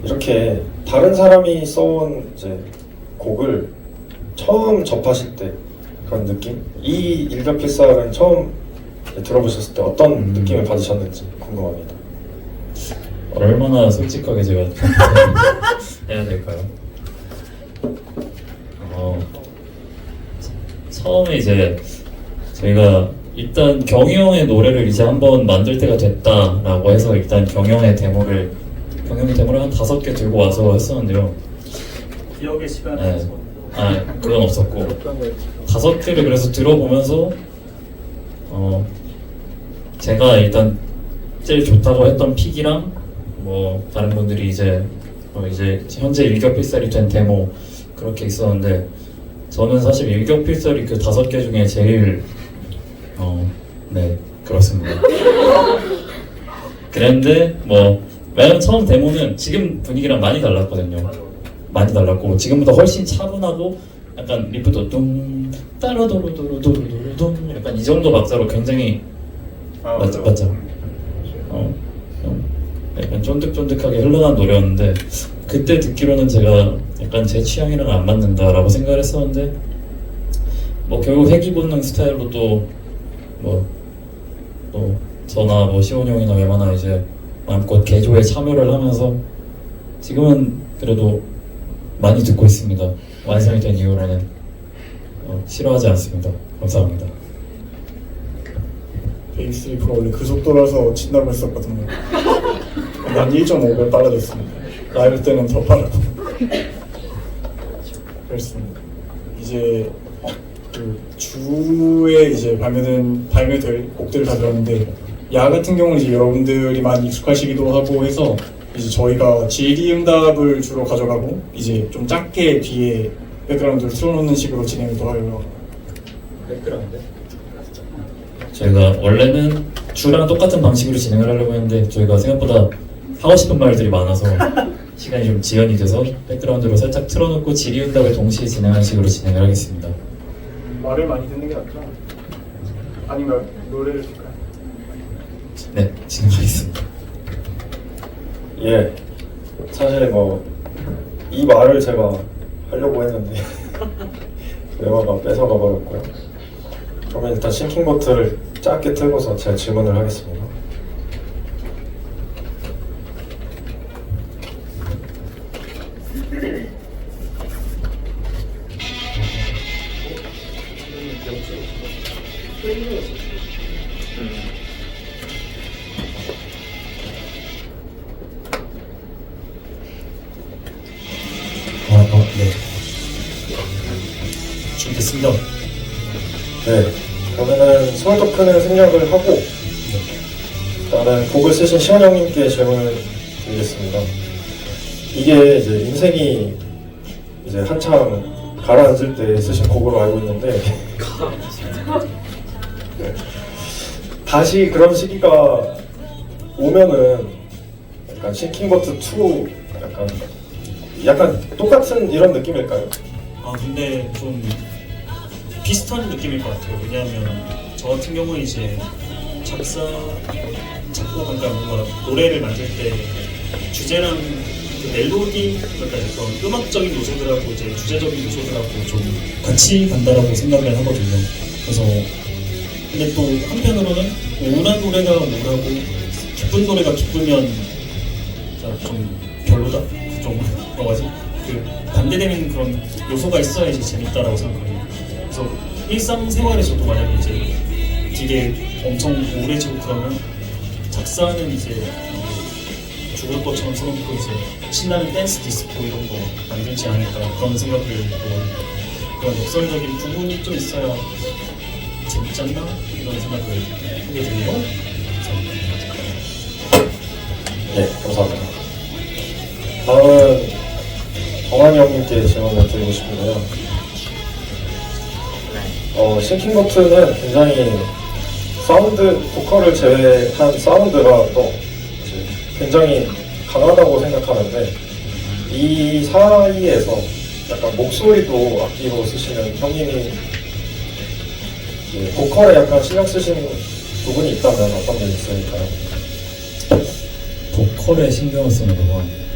이렇게 다른 사람이 써온 이제 곡을 처음 접하실 때 그런 느낌? 이 일격필살은 처음 들어보셨을 때 어떤 느낌을 받으셨는지 궁금합니다. 얼마나 솔직하게 제가 해야 될까요? 처음에 이제 저희가 일단 경희 형의 노래를 이제 한번 만들 때가 됐다라고 해서 일단 경희 형의 데모를 한 5개 들고 와서 했었는데요. 기억의 시간에 네. 그건 없었고 5개를 그래서 들어보면서 제가 일단 제일 좋다고 했던 픽이랑 뭐 다른 분들이 이제 현재 일격필살이 된 데모 그렇게 있었는데 저는 사실 일격필살이 그 5개 중에 제일 네 그렇습니다. 그런데 뭐 왜냐면 처음 데모는 지금 분위기랑 많이 달랐거든요. 많이 달랐고 지금보다 훨씬 차분하고 약간 리프도 뚱 따라도로도로도로도로동 약간 이 정도 박자로 굉장히 맞죠? 약간 쫀득쫀득하게 흘러간 노래였는데 그때 듣기로는 제가 약간 제 취향이랑 안 맞는다라고 생각을 했었는데 뭐 결국 회귀 본능 스타일로 또 저나 뭐 시원 형이나 외마나 이제 마음껏 개조에 참여를 하면서 지금은 그래도 많이 듣고 있습니다. 완성이 된 이후로는 싫어하지 않습니다. 감사합니다. 베이스 원래 그 속도라서 친다고 했었거든요. 근데 한 1.5배 빨라졌습니다. 라이브 때는 더 빠르고 그렇습니다. 이제 그 주에 이제 발매될 곡들을 다 들었는데 야 같은 경우는 이제 여러분들이 많이 익숙하시기도 하고 해서 이제 저희가 질의응답을 주로 가져가고 이제 좀 작게 뒤에 백그라운드를 틀어놓는 식으로 진행도 하려고. 백그라운드? 저희가 원래는 주랑 똑같은 방식으로 진행을 하려고 했는데 저희가 생각보다 하고 싶은 말들이 많아서 시간이 좀 지연이 돼서 백그라운드로 살짝 틀어놓고 질의응답을 동시에 진행하는 식으로 진행을 하겠습니다. 말을 많이 듣는 게 낫죠? 아닌가요? 노래를 듣까요? 네, 진행하겠습니다. 예, 사실 뭐 이 말을 제가 하려고 했는데 외화가 뺏어가 버렸고요. 그러면 일단 싱킹보트를 짧게 틀고서 제가 질문을 하겠습니다. 네. 준비됐습니다. 네, 그러면은 스몰 토크는 생략을 하고 일단은 곡을 쓰신 시원 형님께 질문을 드리겠습니다. 이게 이제 인생이 이제 한창 가라앉을 때 쓰신 곡으로 알고 있는데 네. 다시 그런 시기가 오면은 약간 싱킹보트 2 약간 똑같은 이런 느낌일까요? 근데 좀 비슷한 느낌일 것 같아요. 왜냐하면 저 같은 경우는 이제 작곡 그러니까 뭔가 노래를 만들 때 주제랑 그 멜로디 그러니까 그런 음악적인 요소들하고 이제 주제적인 요소들하고 좀 같이 간다라고 생각을 하거든요. 그래서 근데 또 한편으로는 우울한 노래가 우울하고 기쁜 노래가 기쁘면 좀 별로다. 좀 뭐가지? 그 반대되는 그런 요소가 있어야지 재밌다라고 생각해요. 그래서 일상생활에서도 만약에 이제 되게 엄청 우울해지고 그러면 작사는 이제 죽을 것처럼 써놓고 이제 신나는 댄스 디스코 이런 거 만들지 않을까 그런 생각을 또 그런 역설적인 부분이 좀 있어야 재밌지 않나 이런 생각을 하게 되네요. 네, 감사합니다. 다음은 정한이 형님께 질문을 드리고 싶은데요. 싱킹버튼은 굉장히 사운드, 보컬을 제외한 사운드가 또 이제 굉장히 강하다고 생각하는데 이 사이에서 약간 목소리도 악기로 쓰시는 형님이 이제 보컬에 약간 신경 쓰시는 부분이 있다면 어떤 게 있을까요? 보컬에 신경을 쓰는 부분.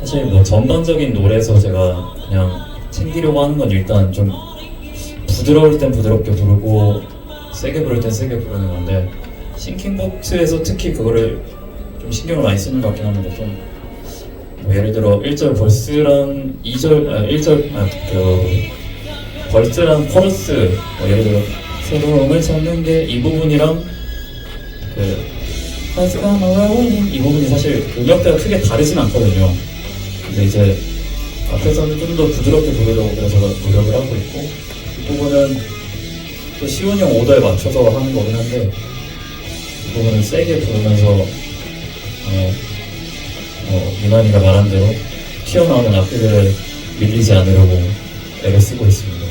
사실 뭐 전반적인 노래에서 제가 그냥 챙기려고 하는 건 일단 좀 부드러울 땐 부드럽게 부르고 세게 부를 땐 세게 부르는 건데 싱킹보트에서 특히 그거를 좀 신경을 많이 쓰는 것 같긴 합니다. 좀 뭐 예를 들어 1절 벌스랑 1절 벌스랑 코러스 뭐 예를 들어 새로움을 찾는 게 이 부분이랑 그 이 부분이 사실 음역대가 크게 다르진 않거든요. 근데 이제 앞에서는 좀 더 부드럽게 부르려고 그래서 노력을 하고 있고 이 부분은 또 시온이 형 오더에 맞춰서 하는 거긴 한데 이 부분은 세게 부르면서 유난이가 말한 대로 튀어나오는 악기를 밀리지 않으려고 애를 쓰고 있습니다.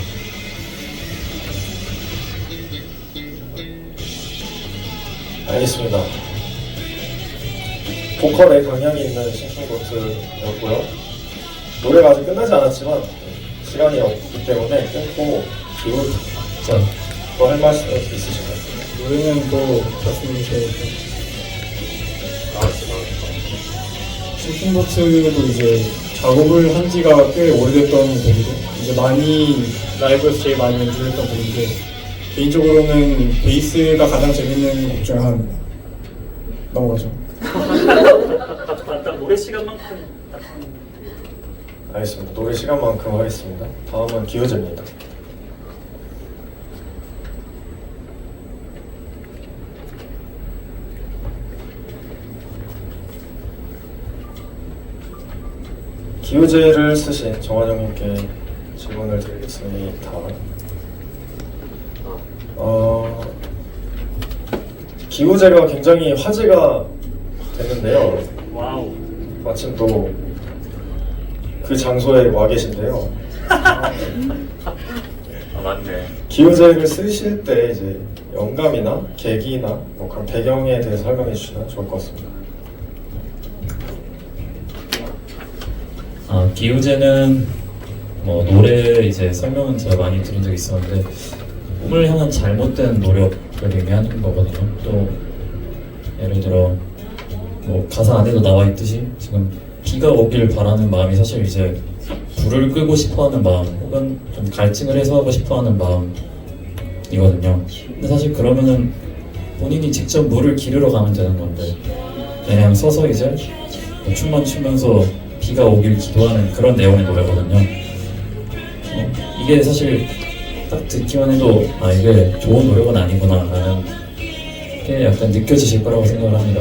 알겠습니다. 보컬에 강약이 있는 싱킹보트였고요. 노래가 아직 끝나지 않았지만 시간이 없기 때문에 끊고 기울 또할 말씀 있으신가요? 노래는 또 말씀해 주셔야죠. 싱킹보트도 이제 작업을 한 지가 꽤 오래됐던 곡이고 이제 많이 라이브에서 제일 많이 연주했던 곡인데 개인적으로는 베이스가 가장 재밌는 곡 중에 하나입니다. 넘어가죠. 딱 노래 시간만큼 딱 알겠습니다. 노래 시간만큼 하겠습니다. 다음은 기호제입니다. 기호제를 쓰신 정환 형님께 질문을 드리겠습니다. 기호제가 굉장히 화제가 됐는데요. 와우. 마침 또 그 장소에 와 계신데요. 맞네. 기호제를 쓰실 때 이제 영감이나 계기나 뭐 그런 배경에 대해서 설명해 주시면 좋을 것 같습니다. 기우제는 뭐 노래 이제 설명은 제가 많이 드린 적이 있었는데 꿈을 향한 잘못된 노력을 의미하는 거거든요. 또 예를 들어 뭐 가사 안에도 나와 있듯이 지금 비가 오길 바라는 마음이 사실 이제 불을 끄고 싶어하는 마음 혹은 좀 갈증을 해소하고 싶어하는 마음이거든요. 근데 사실 그러면은 본인이 직접 물을 기르러 가면 되는 건데 그냥 서서 이제 뭐 춤만 추면서 비가 오길 기도하는 그런 내용의 노래거든요. 이게 사실 딱 듣기만 해도 아 이게 좋은 노력은 아니구나 라는 게 약간 느껴지실 거라고 생각을 합니다.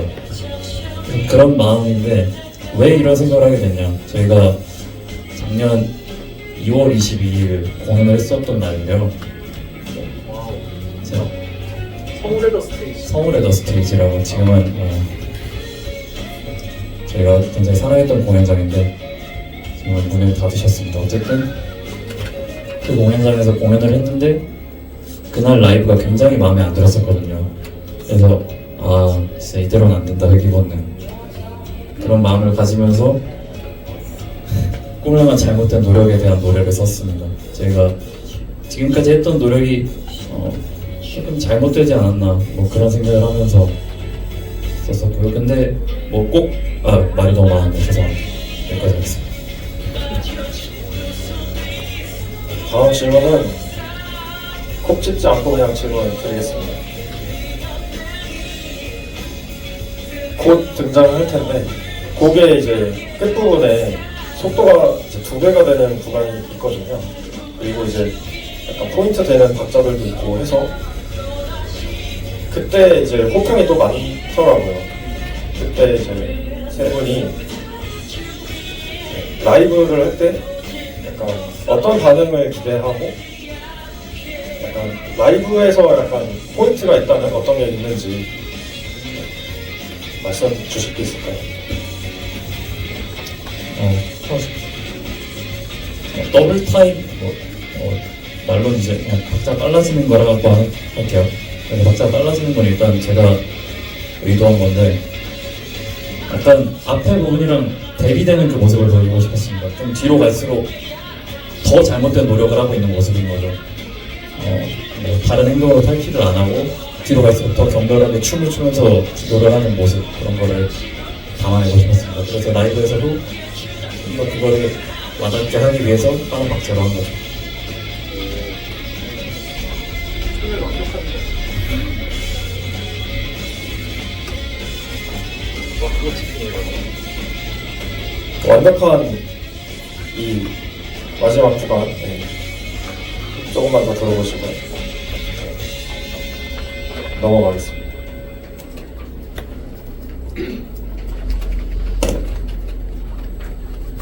그런 마음인데 왜 이런 생각을 하게 됐냐, 저희가 작년 2월 22일 공연을 했었던 날인데요. 서울의 더 스테이지. 서울의 더 스테이지라고 지금은 저희가 굉장히 사랑했던 공연장인데 지금 문을 닫으셨습니다. 어쨌든 그 공연장에서 공연을 했는데 그날 라이브가 굉장히 마음에 안 들었었거든요. 그래서 아 진짜 이대로는 안 된다, 흑이번는 그런 마음을 가지면서 꿈을 향한 잘못된 노력에 대한 노래를 썼습니다. 저희가 지금까지 했던 노력이 조금 잘못되지 않았나 뭐 그런 생각을 하면서 썼었고요. 근데 뭐 꼭 말이 너무 많은데 죄송합니다. 여기까지 하겠습니다. 다음 질문은 콕 집지 않고 그냥 질문을 드리겠습니다. 곧 등장을 할 텐데 곡의 이제 끝부분에 속도가 이제 2배가 되는 구간이 있거든요. 그리고 이제 약간 포인트 되는 박자들도 있고 해서 그때 이제 호평이 또 많더라고요. 그때 이제 세 분이 라이브를 할 때 약간 어떤 반응을 기대하고 약간 라이브에서 약간 포인트가 있다면 어떤 게 있는지 말씀 주실 게 있을까요? 더블 타임 말로 이제 그냥 박자 빨라지는 거라고 할게요. 그래서 박자 빨라지는 건 일단 제가 의도한 건데 약간 앞에 부분이랑 대비되는 그 모습을 보여주고 싶었습니다. 좀 뒤로 갈수록 더 잘못된 노력을 하고 있는 모습인 거죠. 뭐 다른 행동으로 탈피를 안 하고 뒤로 갈수록 더 격렬하게 춤을 추면서 기도를 하는 모습, 그런 거를 담아내고 싶었습니다. 그래서 라이브에서도 좀 더 그거를 와닿게 하기 위해서 빠른 박자로 한 거죠. 완벽한 이 마지막 구간 조금만 더 들어보시고 넘어가겠습니다.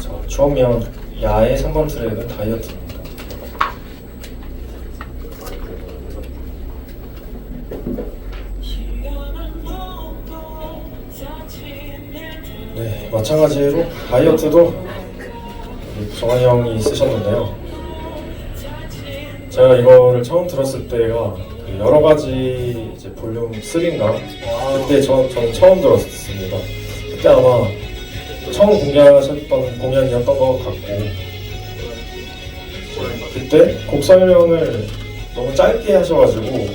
자, 추억미원 야의 3번 트랙은 다이어트입니다. 네, 마찬가지로 다이어트도 정환이 형이 쓰셨는데요. 제가 이거를 처음 들었을 때가 그 여러 가지 이제 볼륨 3인가 그때 저는 처음 들었습니다. 그때 아마 처음 공개하셨던 공연이었던 것 같고 그때 곡 설명을 너무 짧게 하셔가지고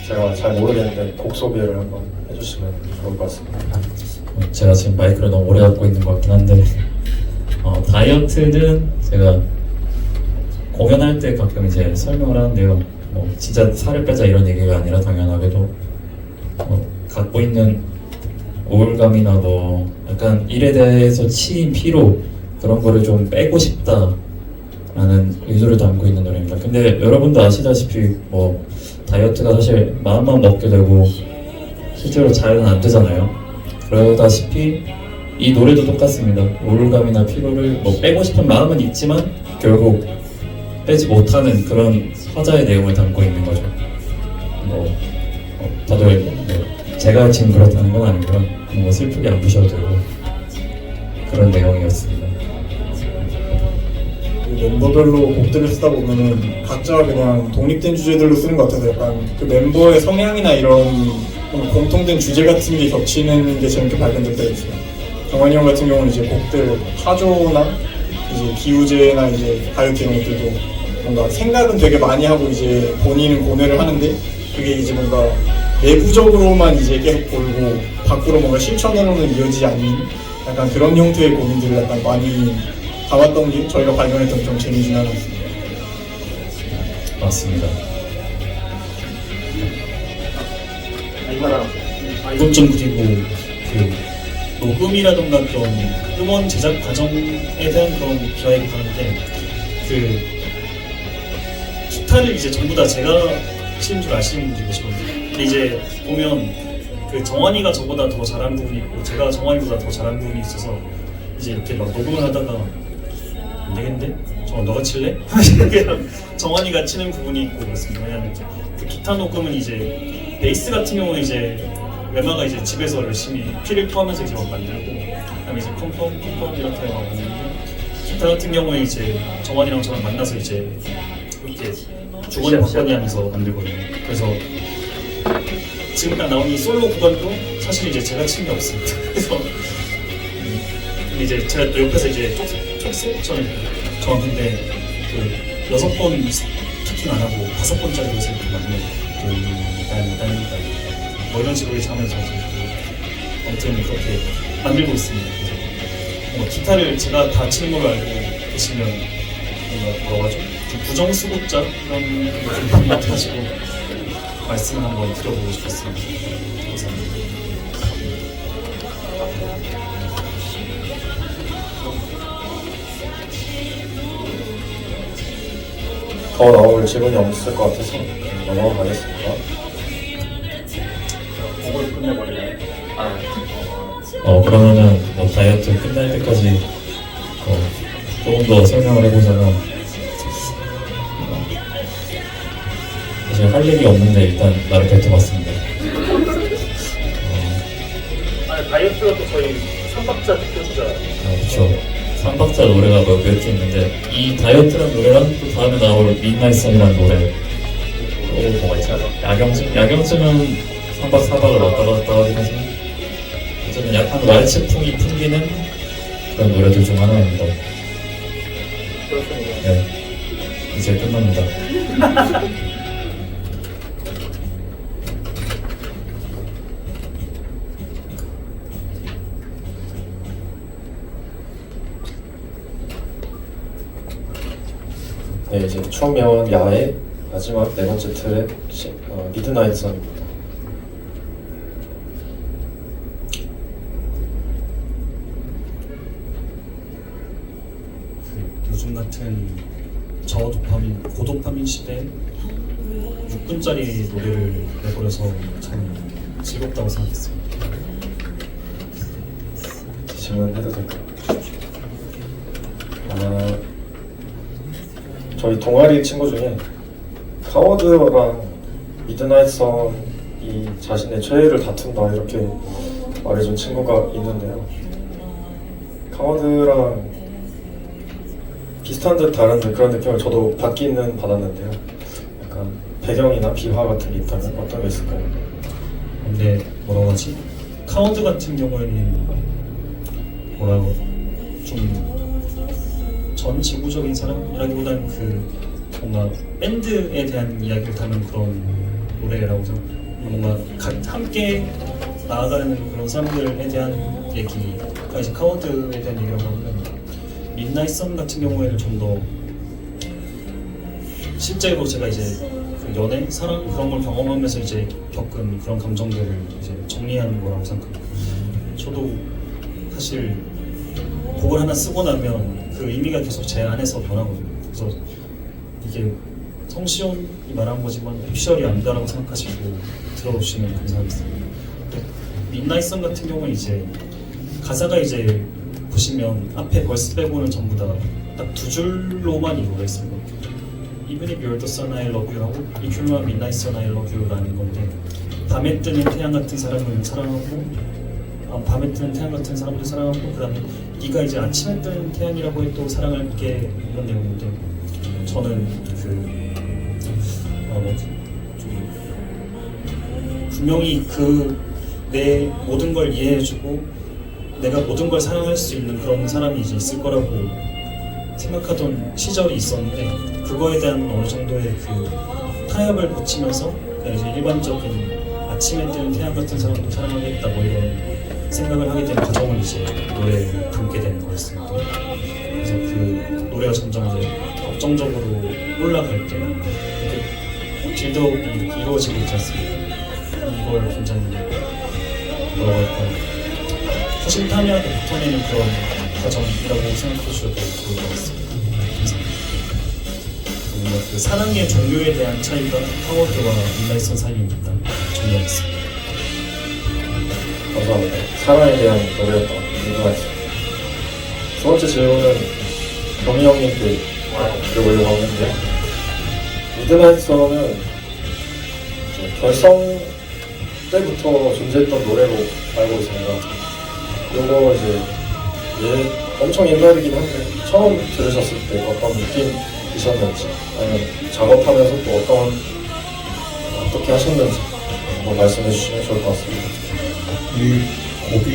제가 잘 모르겠는데 곡 소개를 한번 해주시면 좋을 것 같습니다. 제가 지금 마이크를 너무 오래 잡고 있는 것 같긴 한데 다이어트는 제가 공연할 때 가끔 이제 설명을 하는데요. 뭐 진짜 살을 빼자 이런 얘기가 아니라 당연하게도 갖고 있는 우울감이나 뭐 약간 일에 대해서 치인 피로 그런 거를 좀 빼고 싶다라는 의도를 담고 있는 노래입니다. 근데 여러분도 아시다시피 뭐 다이어트가 사실 마음만 먹게 되고 실제로 잘은 안 되잖아요. 그러다시피 이 노래도 똑같습니다. 우울감이나 피로를 뭐 빼고 싶은 마음은 있지만 결국 빼지 못하는 그런 화자의 내용을 담고 있는 거죠. 뭐 다들 뭐 제가 지금 그렇다는 건 아니고요. 뭐 슬프게 안 보셔도 되고 그런 내용이었습니다. 멤버별로 곡들을 쓰다 보면은 각자 그냥 독립된 주제들로 쓰는 것 같아서 약간 그 멤버의 성향이나 이런 공통된 주제 같은 게 겹치는 게 재밌게 발견될 때가 있어요. 정환이 형 같은 경우는 이제 곡들 파조나 이제 비우제나 이제 다이어트 이런 것들도 뭔가 생각은 되게 많이 하고 이제 본인은 고뇌를 하는데 그게 이제 뭔가 내부적으로만 이제 계속 돌고 밖으로 뭔가 실천으로는 이어지지 않는 약간 그런 형태의 고민들을 약간 많이 담았던 게 저희가 발견했던 좀 재미 중에 하나였습니다. 맞습니다. 이것 좀 그리고 그 녹음이라던가 그런 음원 제작 과정에 대한 그런 비하이가 하는데 그 기타를 이제 전부 다 제가 치는 줄 아시는 분들이 계시거든요. 근데 이제 보면 그 정환이가 저보다 더 잘하는 부분이 있고 제가 정환이보다 더 잘하는 부분이 있어서 이제 이렇게 막 녹음을 하다가 안 되겠는데? 정환 너가 칠래? 그냥 정환이가 치는 부분이 있고 그렇습니다. 왜냐면 그 기타 녹음은 이제 베이스 같은 경우는 이제 웨마가 이제 집에서 열심히 피를 토하면서 이제 막 만들고 그다음에 이제 펑펑 이렇게 막 만드는데 기타 같은 경우에 이제 정환이랑 저랑 만나서 이제 이렇게 주거니 받거니 하면서 만들거든요. 그래서 지금 딱 나온 이 솔로 구간도 사실 이제 제가 친 게 없습니다. 그래서 근데 이제 제가 또 옆에서 이제 쪽스 저는 근데 그 6번 키킹 안 하고 5번짜리로 해서 이렇게 만들어요. 뭐 이런 식으로 하면서 아무튼 그렇게 만들고 있습니다. 그래서 뭐 기타를 제가 다 치는 걸로 알고 계시면 뭐라고 하죠? 좀 부정수급자 그런 좀 같아가지고 말씀을 한번 드려보고 싶었습니다. 감사합니다. 더 나올 질문이 없을 것 같아서 넘어가겠습니다. 곡을 끝내버리나요? 그러면은 뭐 다이어트 끝날 때까지 조금 더 설명을 해보자면 사실 할 얘기 없는데 일단 나를 뱉어봤습니다. 아니 다이어트가 또 저희 3박자 대표주잖아요. 그렇죠. 3박자 노래가 몇 개 있는데 이 다이어트라는 노래랑 또 다음에 나올 midnightsun이라는 노래 또 뭐가 있죠? 야경쯤은 3박 4박을 왔다 갔다 하긴 하지만 어쨌든 약간 왈츠풍이 풍기는 그런 노래들 중 하나입니다. 그렇습니다. 네, 이제 끝납니다. 네, 이제 추억여원 야의 마지막 네 번째 트랙 미드나잇 선입니다. 요즘 같은 저도파민, 고도파민 시대에 6분짜리 노래를 내버려서 참 즐겁다고 생각했어요. 질문해도 될까요? 저희 동아리 친구 중에 카워드랑 미드나잇 선이 자신의 최애를 다툰다 이렇게 말해준 친구가 있는데요. 카워드랑 비슷한 듯 다른 듯 그런 느낌을 저도 받기는 받았는데요. 약간 배경이나 비화 같은 게 있다면 어떤 게 있을까요? 근데 뭐라고 하지? 카운트 같은 경우에는 뭐라고 좀 전 지구적인 사람이라기보다는 그 뭔가 밴드에 대한 이야기를 담은 그런 노래라고 생각. 뭔가 함께 나아가는 그런 사람들에 대한 얘기가 이제 카운트에 대한 얘기라고 하면 midnight sun 같은 경우에는 좀 더 실제로 제가 이제 그 연애, 사랑 그런 걸 경험하면서 이제 겪은 그런 감정들을 이제 정리하는 거라고 생각합니다. 저도 사실 곡을 하나 쓰고 나면 그 의미가 계속 제 안에서 변하거든요. 그래서 이게 성시온이 말한 거지만 픽셜이 아니다라고 생각하시고 들어주시면 감사하겠습니다. midnight sun 같은 경우는 이제 가사가 이제 보시면 앞에 벌스 빼고는 전부 다 딱 두 줄로만 이루어져 있습니다. Even if you're the sun, I love you 하고 If you're my midnight sun, I love you라는 건데 밤에 뜨는 태양 같은 사람을 사랑하고 밤에 뜨는 태양 같은 사람을 사랑하고 그 다음에 네가 이제 아침에 뜨는 태양이라고 해도 사랑할게 이런 내용인데 저는 분명히 내 모든 걸 이해해주고 내가 모든 걸 사랑할 수 있는 그런 사람이 이제 있을 거라고 생각하던 시절이 있었는데 그거에 대한 어느 정도의 그 타협을 붙이면서 그냥 이제 일반적인 아침에 뜨는 태양 같은 사람도 사랑하겠다 뭐 이런 생각을 하게 된 과정을 이제 노래에 담게 되는 거였습니다. 그래서 그 노래가 점점 이제 걱정적으로 올라갈 때 이렇게 빌드업이 이루어지고 있지 않습니까? 이걸 굉장히 뭐라고 할까 허심탄회하게 붙어내는 그런 과정이라고 생각해 주셔도 좋을 것 같습니다. 뭔가 그 사랑의 종류에 대한 차이가 카워드와 midnight 사이입니다. 정리하겠습니다. 감사합니다. 사랑에 대한 노래였던 미드나잇 선. 두 번째 질문은 경희 형님께 드려보려고 하는데 미드나잇 선은 결성 때부터 존재했던 노래로 알고 있습니다. 이거 이제 엄청 옛날이긴 한데 처음 들으셨을 때 어떤 느낌이셨는지 아니면 작업하면서 또 어떻게 하셨는지 한번 말씀해 주시면 좋을 것 같습니다. 이 곡이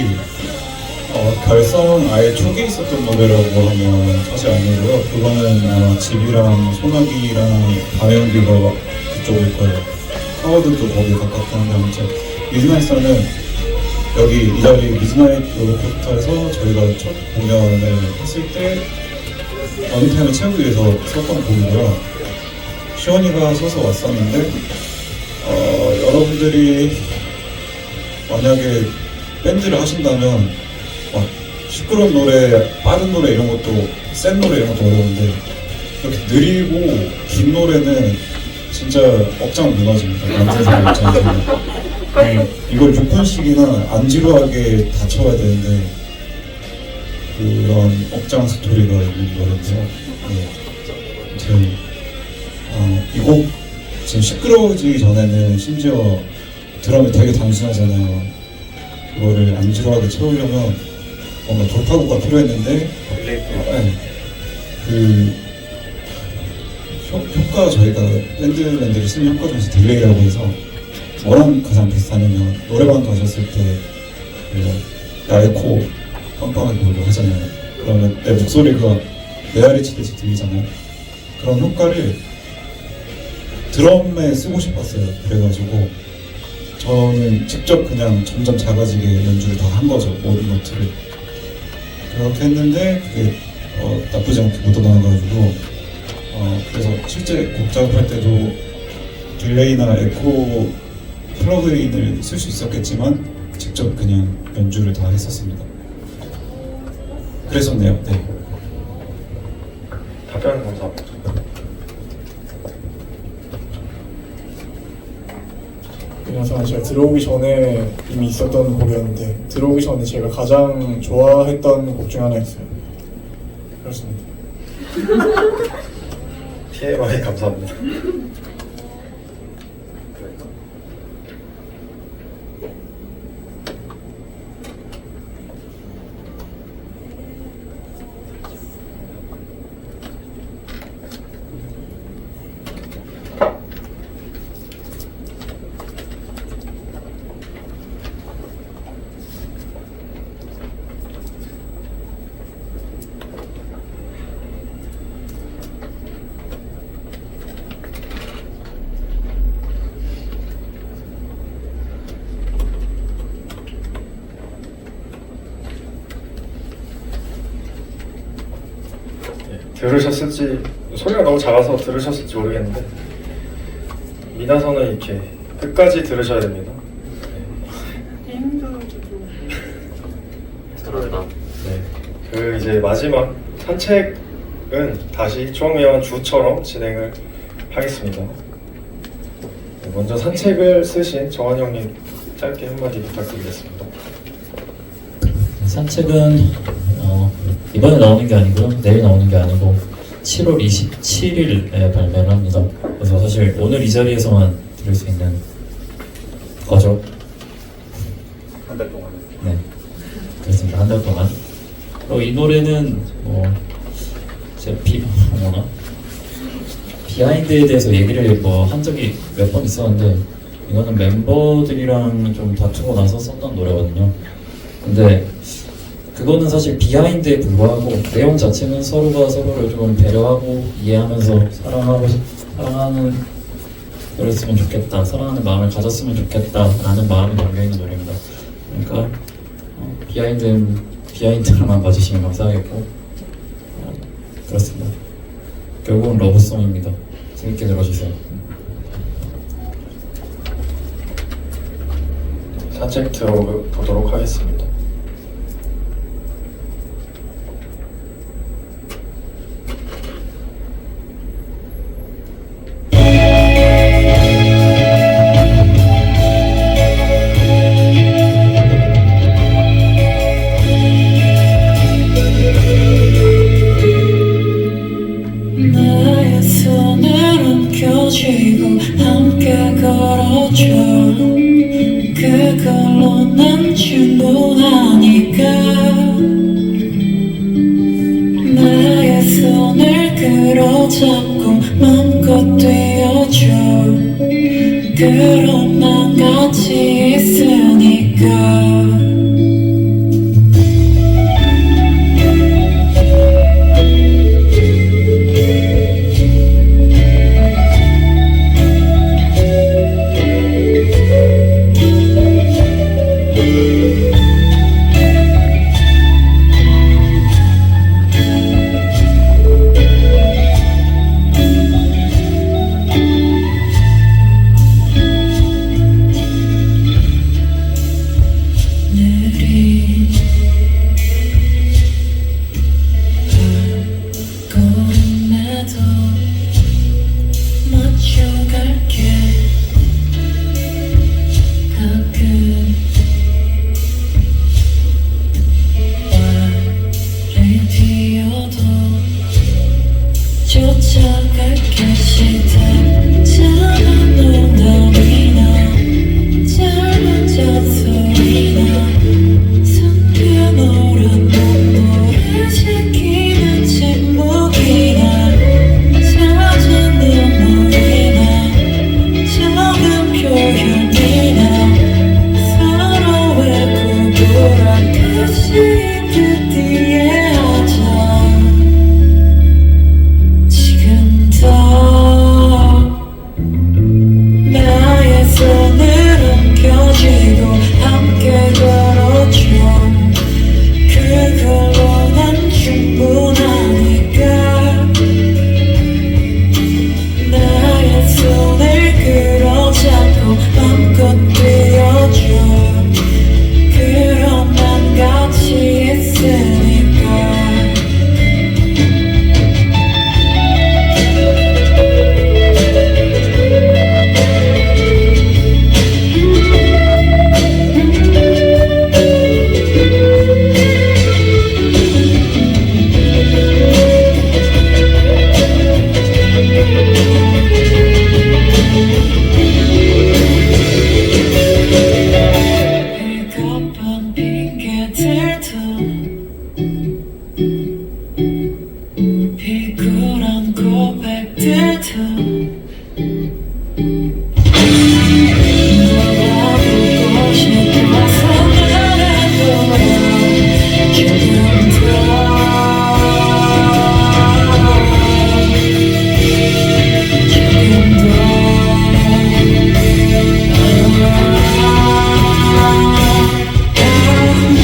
결성 아예 초기에 있었던 노래라고 하면 사실 아니고요. 그거는 아마 집이랑 소나기랑 바이온비가 그쪽일 거예요. 카워드도 거기 가깝긴 한데 아무튼 미드나잇 선은 여기 이 자리 미드나잇 로코타에서 저희가 첫 공연을 했을 때 러닝타임을 채우기 위해서 썼던 곡이고요. 시원이가 서서 왔었는데 여러분들이 만약에 밴드를 하신다면 막 시끄러운 노래, 빠른 노래 이런 것도 센 노래 이런 것도 어려운데 이렇게 느리고 긴 노래는 진짜 억장 무너집니다. 남자들 입장에서는. 이걸 6분씩이나 안 지루하게 다 쳐야 되는데 그런 억장 스토리가 있는 노래인데요. 아무튼 이 곡 지금 시끄러워지기 전에는 심지어 드럼이 되게 단순하잖아요. 그거를 안 지루하게 채우려면 뭔가 돌파구가 필요했는데 그 효과 저희가 밴드맨들이 쓰는 효과 중에서 딜레이라고 해서 뭐랑 가장 비슷하냐면 노래방 가셨을 때 나의 코 빵빵하게 보려고 하잖아요. 그러면 내 목소리가 메아리 치듯이 들리잖아요. 그런 효과를 드럼에 쓰고 싶었어요. 그래가지고 저는 직접 그냥 점점 작아지게 연주를 다 한 거죠. 모든 노트를. 그렇게 했는데 그게 나쁘지 않게 못 나와가지고 그래서 실제 곡 작업할 때도 딜레이나 에코 플러그인을 쓸 수 있었겠지만 직접 그냥 연주를 다 했었습니다. 그랬었네요. 네. 답변 감사합니다. 그래서 제가 들어오기 전에 이미 있었던 곡이었는데 들어오기 전에 제가 가장 좋아했던 곡 중 하나였어요. 그렇습니다. TMI 감사합니다. 들으셨을지 소리가 너무 작아서 들으셨을지 모르겠는데 미나서는 이렇게 끝까지 들으셔야 됩니다. 들어다. 네. 그 이제 마지막 산책은 다시 추억미화원 주처럼 진행을 하겠습니다. 네, 먼저 산책을 쓰신 정환이 형님 짧게 한마디 부탁드리겠습니다. 산책은 이번에 나오는 게 아니고요. 내일 나오는 게 아니고 7월 27일에 발매를 합니다. 그래서 사실 오늘 이 자리에서만 들을 수 있는 거죠. 한 달 동안. 네, 그렇습니다. 한 달 동안. 그리고 이 노래는 제가 비하인드에 대해서 얘기를 한 적이 몇 번 있었는데 이거는 멤버들이랑 좀 다투고 나서 썼던 노래거든요. 근데 그거는 사실 비하인드에 불과하고 내용 자체는 서로가 서로를 좀 배려하고 이해하면서 사랑하는 그랬으면 좋겠다, 사랑하는 마음을 가졌으면 좋겠다 라는 마음이 담겨있는 노래입니다. 그러니까 비하인드로만 봐주시면 감사하겠고 그렇습니다. 결국은 러브송입니다. 재밌게 들어주세요. 산책 들어보도록 하겠습니다. 나의 손을 엉켜쥐고 함께 걸어줘. 그걸로 난 충분하니까. 나의 손을 끌어잡고 맘껏 뛰어줘. 그럼 난 같이 있으니까. 차갑게 시작하는 농담이나 짧은 잔소리나 숨겨놓은 눈물을 지키는 침묵이나 잦은 눈물이나 적은 표현이나 서로의 구분한 끝이 그 뒤에 하자 지금도 나의 손을 엉켜쥐고 함께 걸어줘 그걸로 난 충분하니까 나의 손을 끌어잡고 맘껏 뛰어줘 그럼 난 같이 있으니까 비겁한 핑계들도 비굴한 고백들도 돌아보고 싶어서 말해보라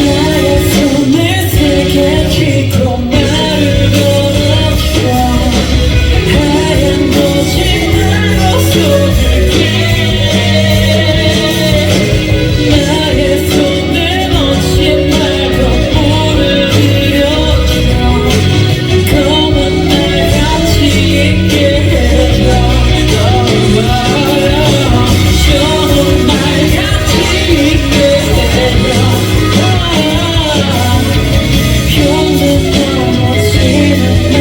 나의 손을 세게 쥐고 나를 걸어줘 하얀 거짓말로 속을게 나의 손을 놓지 말고 물을 들여줘 검은 날 같이 있게 해줘 좋은 말 같이 있게 해줘 평생 넘어지는 날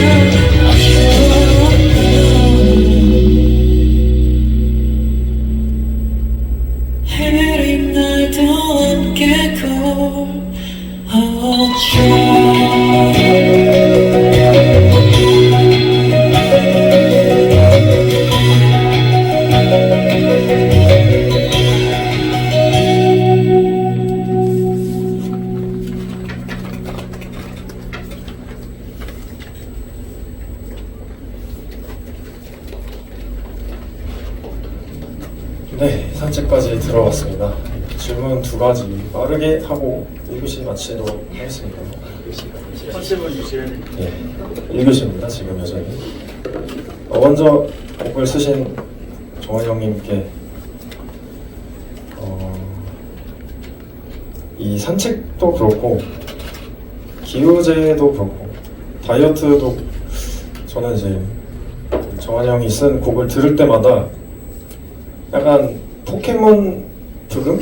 아쉬워 해린 날도 함께 네, 산책까지 들어봤습니다. 질문 2가지 빠르게 하고 1교시 마치도록 하겠습니다. 컨셉을 유지해. 네, 1교시입니다. 지금 여전히. 먼저 곡을 쓰신 정원 형님께 이 산책도 그렇고 기우제도 그렇고 다이어트도 저는 이제 정원 형이 쓴 곡을 들을 때마다 약간 포켓몬 부금?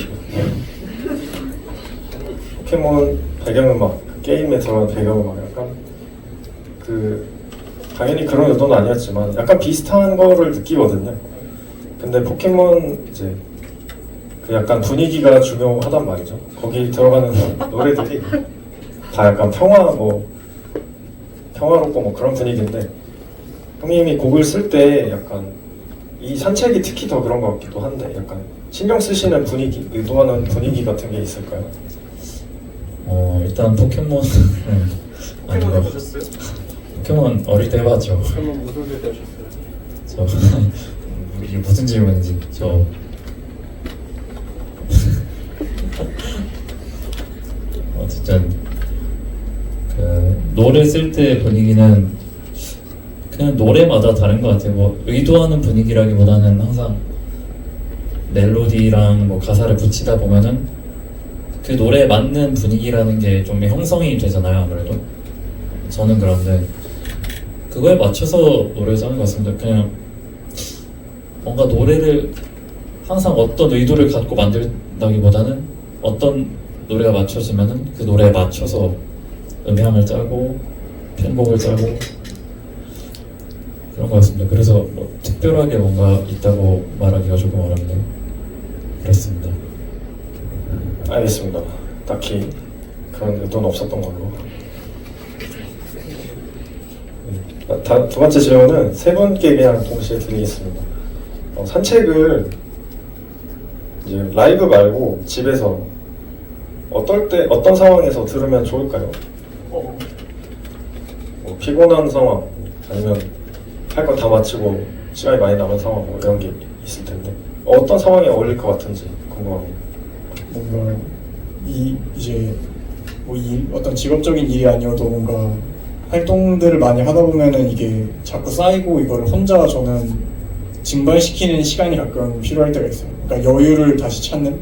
포켓몬 배경음악, 그 게임에 들어간 배경음악 약간 당연히 그런 의도는 아니었지만 약간 비슷한 거를 느끼거든요. 근데 포켓몬 이제 그 약간 분위기가 중요하단 말이죠. 거기 들어가는 노래들이 다 약간 평화롭고 뭐 그런 분위기인데 형님이 곡을 쓸 때 약간 이 산책이 특히 더 그런 것 같기도 한데 약간 신경 쓰시는 분위기, 의도하는 분위기 같은 게 있을까요? 일단 포켓몬은 포켓몬 해보셨어요? 포켓몬 어릴 때 해봤죠. 그러면 무슨 일 되셨어요? 저 이게 무슨 질문인지 저 어쨌든 그 노래 쓸 때 분위기는 그냥 노래마다 다른 것 같아요. 뭐 의도하는 분위기라기보다는 항상 멜로디랑 뭐 가사를 붙이다 보면은 그 노래에 맞는 분위기라는 게 좀 형성이 되잖아요. 아무래도 저는 그런데 그거에 맞춰서 노래를 하는 것 같습니다. 그냥 뭔가 노래를 항상 어떤 의도를 갖고 만들다기보다는 어떤 노래가 맞춰지면은 그 노래에 맞춰서 음향을 짜고 편곡을 짜고 그런 것 같습니다. 그래서 뭐 특별하게 뭔가 있다고 말하기가 조금 어렵네요. 그렇습니다. 알겠습니다. 딱히 그런 의도는 없었던 걸로. 두 번째 질문은 세 분께 그냥 동시에 드리겠습니다. 산책을 이제 라이브 말고 집에서 어떤 상황에서 들으면 좋을까요? 뭐 피곤한 상황 아니면 할 거 다 마치고 시간이 많이 남은 상황 뭐 이런 게 있을 텐데 어떤 상황에 어울릴 것 같은지 궁금합니다. 뭔가 이제 뭐 어떤 직업적인 일이 아니어도 뭔가 활동들을 많이 하다 보면은 이게 자꾸 쌓이고 이거를 혼자 저는 증발시키는 시간이 가끔 필요할 때가 있어요. 그러니까 여유를 다시 찾는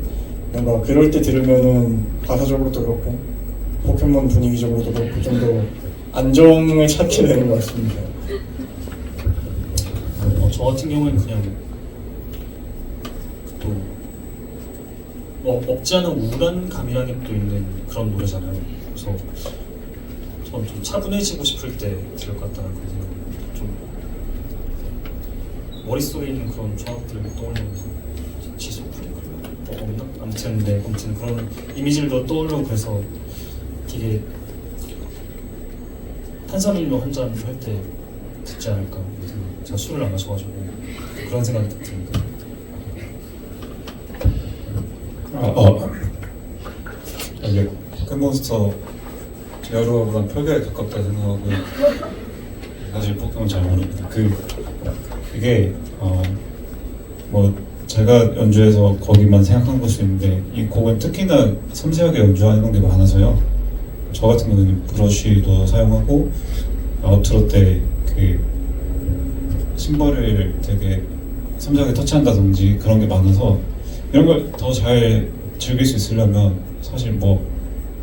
뭔가 그럴 때 들으면은 가사적으로도 그렇고 포켓몬 분위기적으로도 그렇고 좀 더 안정을 찾게 되는 것 같습니다. 저 같은 경우는 그냥 또 없지 않은 우울한 감이라는 게 또 있는 그런 노래잖아요. 그래서 저는 좀 차분해지고 싶을 때 들을 것 같다는 그런 생각이 좀 머릿속에 있는 그런 조합들을 떠올리면서 지소풀이 뭐 없나? 아무튼 그런 이미지를 떠올리고 그래서 되게 탄산음료 한 잔 할 때 듣지 않을까. 제가 술을 안 마셔가지고 그런 생각이 듭니다. 이게 포켓몬스터 여러보단 펄가에 가깝다 생각하고요. 사실 포켓몬 잘 모릅니다. 그게 뭐 제가 연주해서 거기만 생각한 것이 있는데 이 곡은 특히나 섬세하게 연주하는 게 많아서요. 저 같은 경우는 브러쉬도 사용하고 아웃트로 때 그 심벌을 되게 섬세하게 터치한다든지 그런 게 많아서 이런 걸 더 잘 즐길 수 있으려면 사실 뭐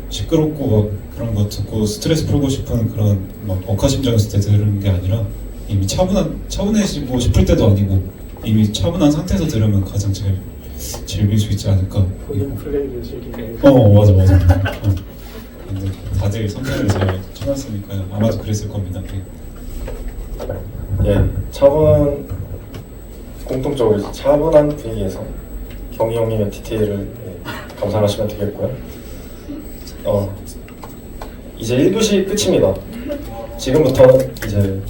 시끄럽고 막 그런 거 듣고 스트레스 풀고 싶은 그런 막 억하심정했을 때 들은 게 아니라 이미 차분해지고 싶을 때도 아니고 이미 차분한 상태에서 들으면 가장 잘 즐길 수 있지 않을까. 본인 플레이를 즐기는. 맞아. 근데 다들 선택을 잘 쳐놨으니까요. 아마도 그랬을 겁니다. 공통적으로 차분한 분위기에서 경희 형님의 디테일을 감상하시면 되겠고요. 이제 1교시 끝입니다. 지금부터는 이제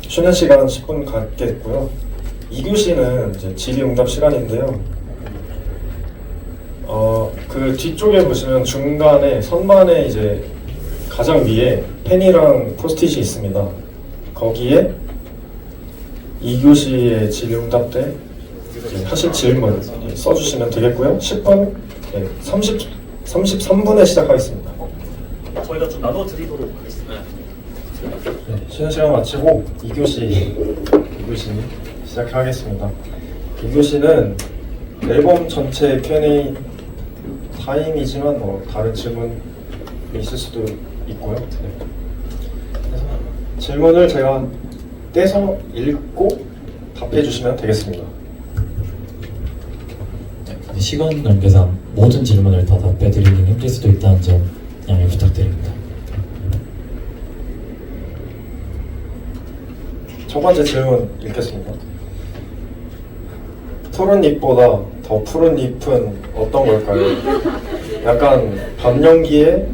쉬는 시간 10분 갖겠고요. 2교시는 이제 질의응답 시간인데요. 그 뒤쪽에 보시면 중간에 선반에 이제 가장 위에 펜이랑 포스트잇이 있습니다. 거기에 2교시의 질의응답 때 하실 질문 써주시면 되겠고요. 10분, 33분에 시작하겠습니다. 저희가 좀 나눠드리도록 하겠습니다. 쉬는 시간 마치고 2교시 시작하겠습니다. 2교시는 앨범 전체 Q&A 타임이지만 뭐 다른 질문이 있을 수도 있고요. 그래서 질문을 제가 떼서 읽고 답해 주시면 되겠습니다. 시간 관계상 모든 질문을 다 답해드리긴 힘들 수도 있다는 점 양해 부탁드립니다. 첫 번째 질문 읽겠습니다. 푸른 잎보다 더 푸른 잎은 어떤 걸까요? 약간 밤연기의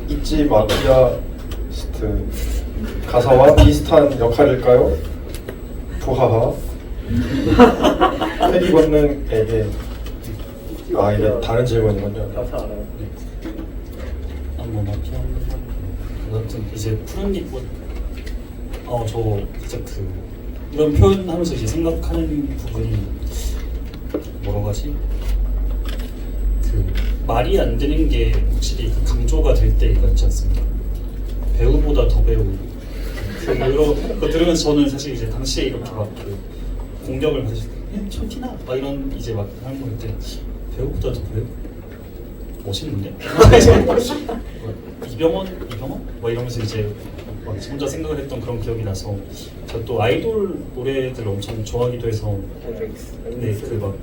잊지 마피아스트 가사와 비슷한 역할일까요? 부하하. 패기 권능에게 이게 다른 질문이군요. 가사 알아요? 뭐 마피아 아무튼 이제 푸른 잎꽃 저 진짜 이런 표현하면서 이제 생각하는 부분이 뭐라고 하지? 말이 안 되는 게 확실히 강조가 될 때가 있지 않습니까? 배우보다 더 배우 그거 들으면서 저는 사실 이제 당시에 이렇게 막 공격을 받으실 때 촌티나 막 이런 이제 막 하는 거 때 배우보다 더 배우? 멋있는데? 이병헌? 뭐 이러면서 이제 막 혼자 생각을 했던 그런 기억이 나서 제가 또 아이돌 노래들 엄청 좋아하기도 해서 근데 막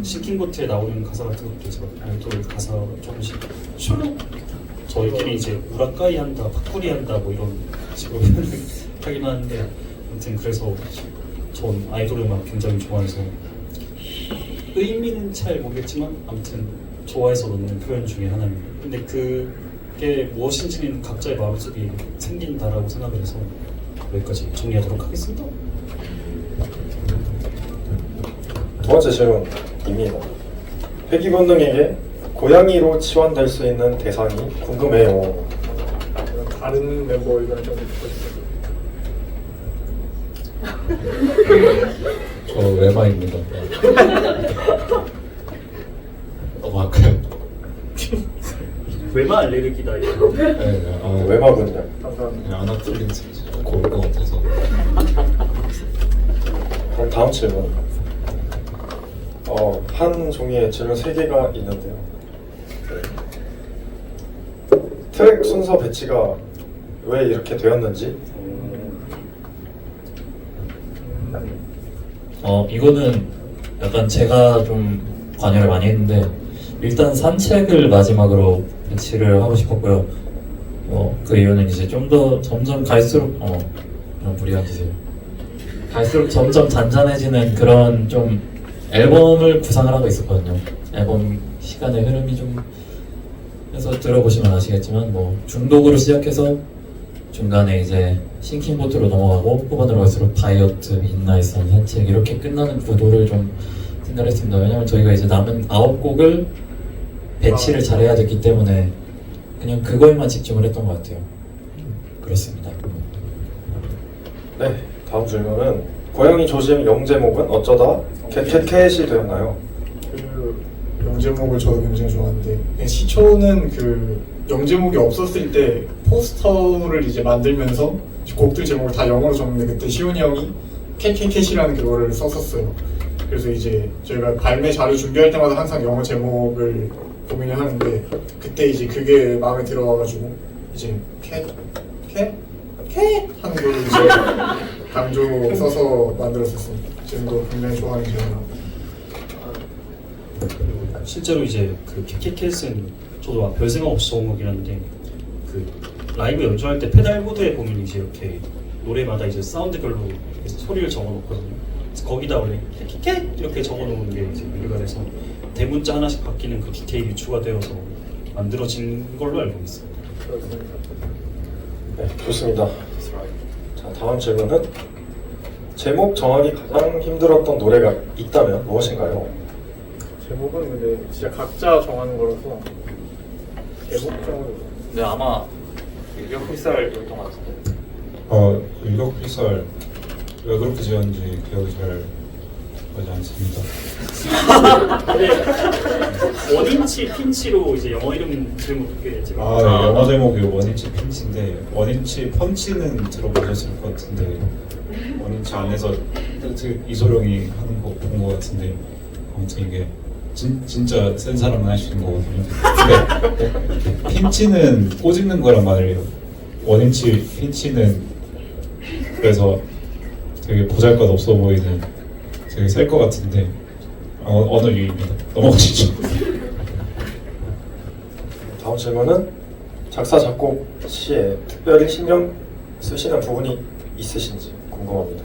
싱킹보트에 나오는 가사 같은 것도 제가 아이돌 가사 조금씩 슈룩 저희끼리 이제 우라카이 한다, 팝꾸리 한다 뭐 이런 식으로 하긴 하는데 아무튼 그래서 전 아이돌 음악 굉장히 좋아해서 의미는 잘 모르겠지만 아무튼 좋아해서 넣는 표현 중에 하나입니다. 근데 그게 무엇인지는 각자의 마음속에 생긴다라고 생각을 해서 여기까지 정리하도록 하겠습니다. 두 번째 질문입니다. 회귀 본능에게 고양이로 치환될 수 있는 대상이 궁금해요. 다른 멤버 의견을 좀 듣고 싶어요. 저 외마입니다. 넘어갈까요? 외마 알레르기다 이거. 네, 외마군요. 감사합니다. 그냥 아나필린스 고를 것 같아서. 그럼 다음 질문. 한 종이에 질문 3개가 있는데요. 트랙 순서 배치가 왜 이렇게 되었는지. 이거는 약간 제가 좀 관여를 많이 했는데 일단 산책을 마지막으로 배치를 하고 싶었고요. 그 이유는 이제 좀 더 점점 갈수록 그런 무리한 짓을 갈수록 점점 잔잔해지는 그런 좀 앨범을 구상을 하고 있었거든요. 앨범 시간의 흐름이 좀 그래서 들어보시면 아시겠지만 뭐 중독으로 시작해서 중간에 이제 싱킹보트로 넘어가고 후반으로 갈수록 다이어트, 민나잇선, 산책 이렇게 끝나는 구도를 좀 생각했습니다. 왜냐면 저희가 이제 남은 9곡을 배치를 잘해야 됐기 때문에 그냥 그거에만 집중을 했던 것 같아요. 그렇습니다. 네, 다음 질문은 고양이 조심 영제목은 어쩌다 캣캣캣이 되었나요? 그 영제목을 저도 굉장히 좋아하는데 시초는 그 영제목이 없었을 때 포스터를 이제 만들면서 곡들 제목을 다 영어로 적는데 그때 시온이 형이 캣캣캣이라는 그거를 썼었어요. 그래서 이제 저희가 발매 자료 준비할 때마다 항상 영어 제목을 고민을 하는데 그때 이제 그게 마음에 들어와가지고 이제 캣 하는 걸 이제 강조 써서 만들었었습니다. 지금도 굉장히 좋아하는 제목입니다. 실제로 이제 그 캣캣캣은 저도 별 생각 없이 적은 거긴 한데 그 라이브 연주할 때 페달보드에 보면 이제 이렇게 노래마다 이제 사운드별로 소리를 적어놓거든요. 그래서 거기다 원래 캣캣캣 이렇게 적어놓은 게 이제 분류가 돼서 대문자 하나씩 바뀌는 그 디테일이 추가되어서 만들어진 걸로 알고 있습니다. 네, 좋습니다. 자, 다음 질문은 제목 정하기 가장 힘들었던 노래가 있다면 무엇인가요? 제목은 근데 진짜 각자 정하는 거라서 제목적으로 네, 아마 일격 필살이었던 것 같은데. 일격 필살 왜 그렇게 지었는지 기억이 잘 나지 않습니다. 근데 원인치 핀치로 이제 영어 이름 지은 것도 꽤 제가 네, 영어 제목이 원인치 펀치인데 원인치 펀치는 들어보셨을 것 같은데 원인치 안에서 이소룡이 하는 거 본 것 같은데 아무튼 이게 진짜 센 사람은 할 수 있는 거거든요. 근데 핀치는 꼬집는 거란 말이에요. 원인치 핀치는 그래서 되게 보잘것없어 보이는 되게 셀 것 같은데 언어 유희입니다. 넘어가시죠. 다음 질문은 작사 작곡 시에 특별히 신경 쓰시는 부분이 있으신지 궁금합니다.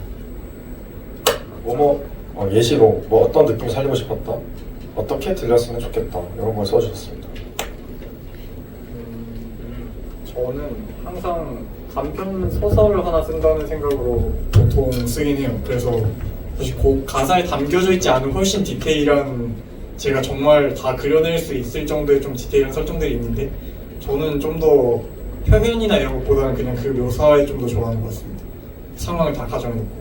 예시로 어떤 느낌 살리고 싶었다, 어떻게 들렸으면 좋겠다 이런 걸 써주셨습니다. 저는 항상 단편 소설을 하나 쓴다는 생각으로 보통 쓰긴 해요. 그래서 사실 곡 가사에 담겨져 있지 않은 훨씬 디테일한 제가 정말 다 그려낼 수 있을 정도의 좀 디테일한 설정들이 있는데 저는 좀 더 표현이나 이런 것보다는 그냥 그 묘사에 좀 더 좋아하는 것 같습니다. 상황을 다 가정해놓고.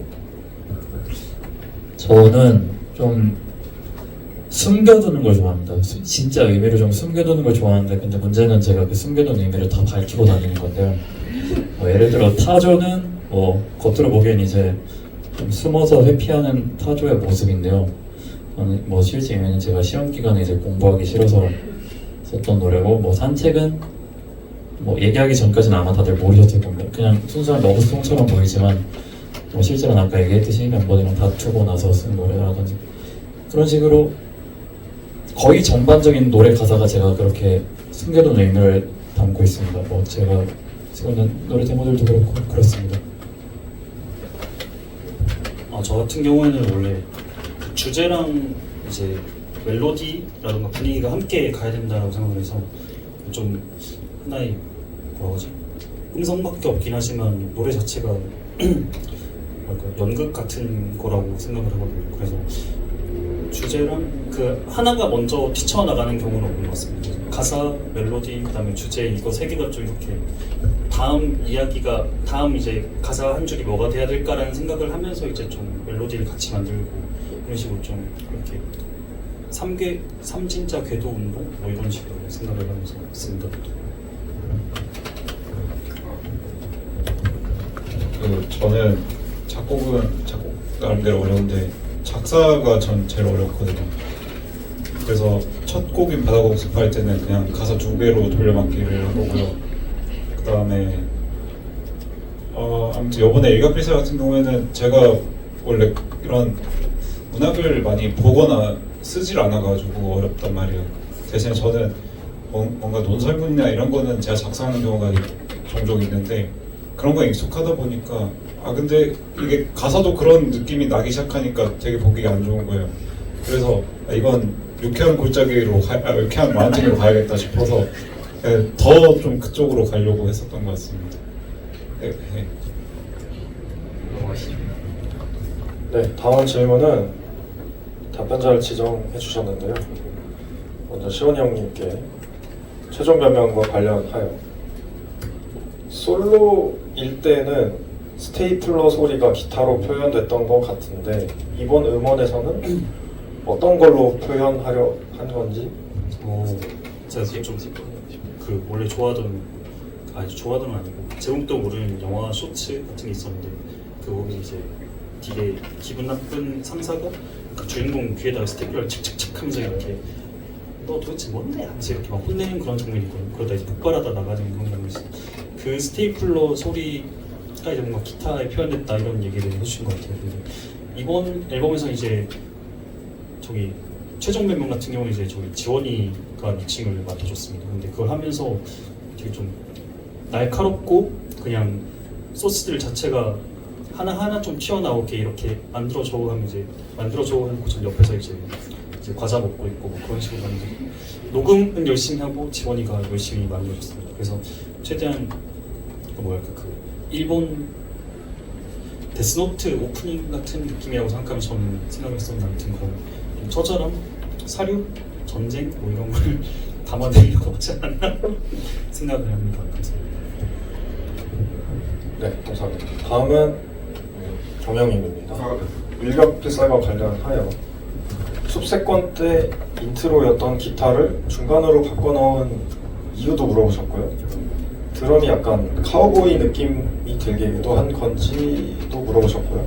저는 좀 숨겨두는 걸 좋아합니다. 진짜 의미를 좀 숨겨두는 걸 좋아하는데 근데 문제는 제가 그 숨겨둔 의미를 다 밝히고 다니는 건데요. 예를 들어 타조는 겉으로 보기엔 이제 좀 숨어서 회피하는 타조의 모습인데요. 저는 실제 의미는 제가 시험 기간에 이제 공부하기 싫어서 썼던 노래고 산책은 얘기하기 전까지는 아마 다들 모르셨을 겁니다. 그냥 순수한 러브송처럼 보이지만 실제로는 아까 얘기했듯이 멤버들이랑 다투고 나서 쓴 노래라든지 그런 식으로 거의 전반적인 노래 가사가 제가 그렇게 숨겨둔 의미를 담고 있습니다. 제가 쓰고 있는 노래 제목들도 그렇고 그렇습니다. 같은 경우에는 원래 그 주제랑 이제 멜로디라든가 분위기가 함께 가야 된다고 생각을 해서 좀 하나의 뭐라고 하지? 음성밖에 없긴 하지만 노래 자체가 뭐랄까 연극 같은 거라고 생각을 하거든요. 그래서 주제랑 그 하나가 먼저 뛰쳐나가는 경우는 없는 것 같습니다. 가사, 멜로디, 그다음에 주제 이거 세 개가 좀 이렇게 다음 이야기가 다음 이제 가사 한 줄이 뭐가 돼야 될까라는 생각을 하면서 이제 좀 멜로디를 같이 만들고 이런 식으로 좀 이렇게 삼진자 궤도 운동 뭐 이런 식으로 생각을 하면서 씁니다. 저는 작곡은 작곡 나름대로 어려운데 작사가 전 제일 어렵거든요. 그래서 첫 곡인 바다공습할 때는 그냥 가사 2개로 돌려막기를 한 거고요. 그 다음에 아무튼 이번에 일각필사 같은 경우에는 제가 원래 이런 문학을 많이 보거나 쓰질 않아가지고 어렵단 말이에요. 대신에 저는 뭔가 논설문이나 이런 거는 제가 작성하는 경우가 종종 있는데 그런 거에 익숙하다 보니까 근데 이게 가사도 그런 느낌이 나기 시작하니까 되게 보기가 안 좋은 거예요. 그래서 이건 유쾌한 골짜기로 유쾌한 마운틴으로 가야겠다 싶어서 더 좀 그쪽으로 가려고 했었던 것 같습니다. 네, 다음 질문은 답변자를 지정해 주셨는데요. 먼저 시원이 형님께 최종 변명과 관련하여 솔로일 때는 스테이플러 소리가 기타로 표현됐던 것 같은데 이번 음원에서는 어떤 걸로 표현하려 한 건지? 제가 좀그 원래 좋아하던 아니고 제목도 모르는 영화 쇼츠 같은 게 있었는데 거기 이제 되게 기분 나쁜 상사가 그 주인공 귀에다가 스테이플러를 칙칙칙 하면서 이렇게 너 도대체 뭔데? 하면서 이렇게 막 혼내는 그런 장면이 있거든요. 그러다 이제 폭발하다 나가는 그런 장면이 있어요. 그 스테이플러 소리가 이제 뭔가 기타에 표현됐다 이런 얘기를 해주신 것 같아요. 근데 이번 앨범에서 이제 저기 최종 변명 같은 경우는 이제 저기 지원이가 미칭을 맡아줬습니다. 근데 그걸 하면서 되게 좀 날카롭고 그냥 소스들 자체가 하나하나 좀 튀어나오게 이렇게 만들어줘 하면 이제 만들어줘 하는 전 옆에서 이제 과자 먹고 있고 뭐 그런 식으로 하는데 녹음은 열심히 하고 지원이가 열심히 만들어줬습니다. 그래서 최대한 그 일본 데스노트 오프닝 같은 느낌이라고 생각하면 저는 생각했었는데 아무튼 그런 좀 처절함, 사륙, 전쟁 뭐 이런 걸 담아내려고 하지 않나 생각을 합니다. 그래서. 네, 감사합니다. 다음은 정영임입니다. 일각필사와 관련하여 숲세권 때 인트로였던 기타를 중간으로 바꿔넣은 이유도 물어보셨고요. 드럼이 약간 카우보이 느낌이 들게 의도한 건지도 물어보셨고요.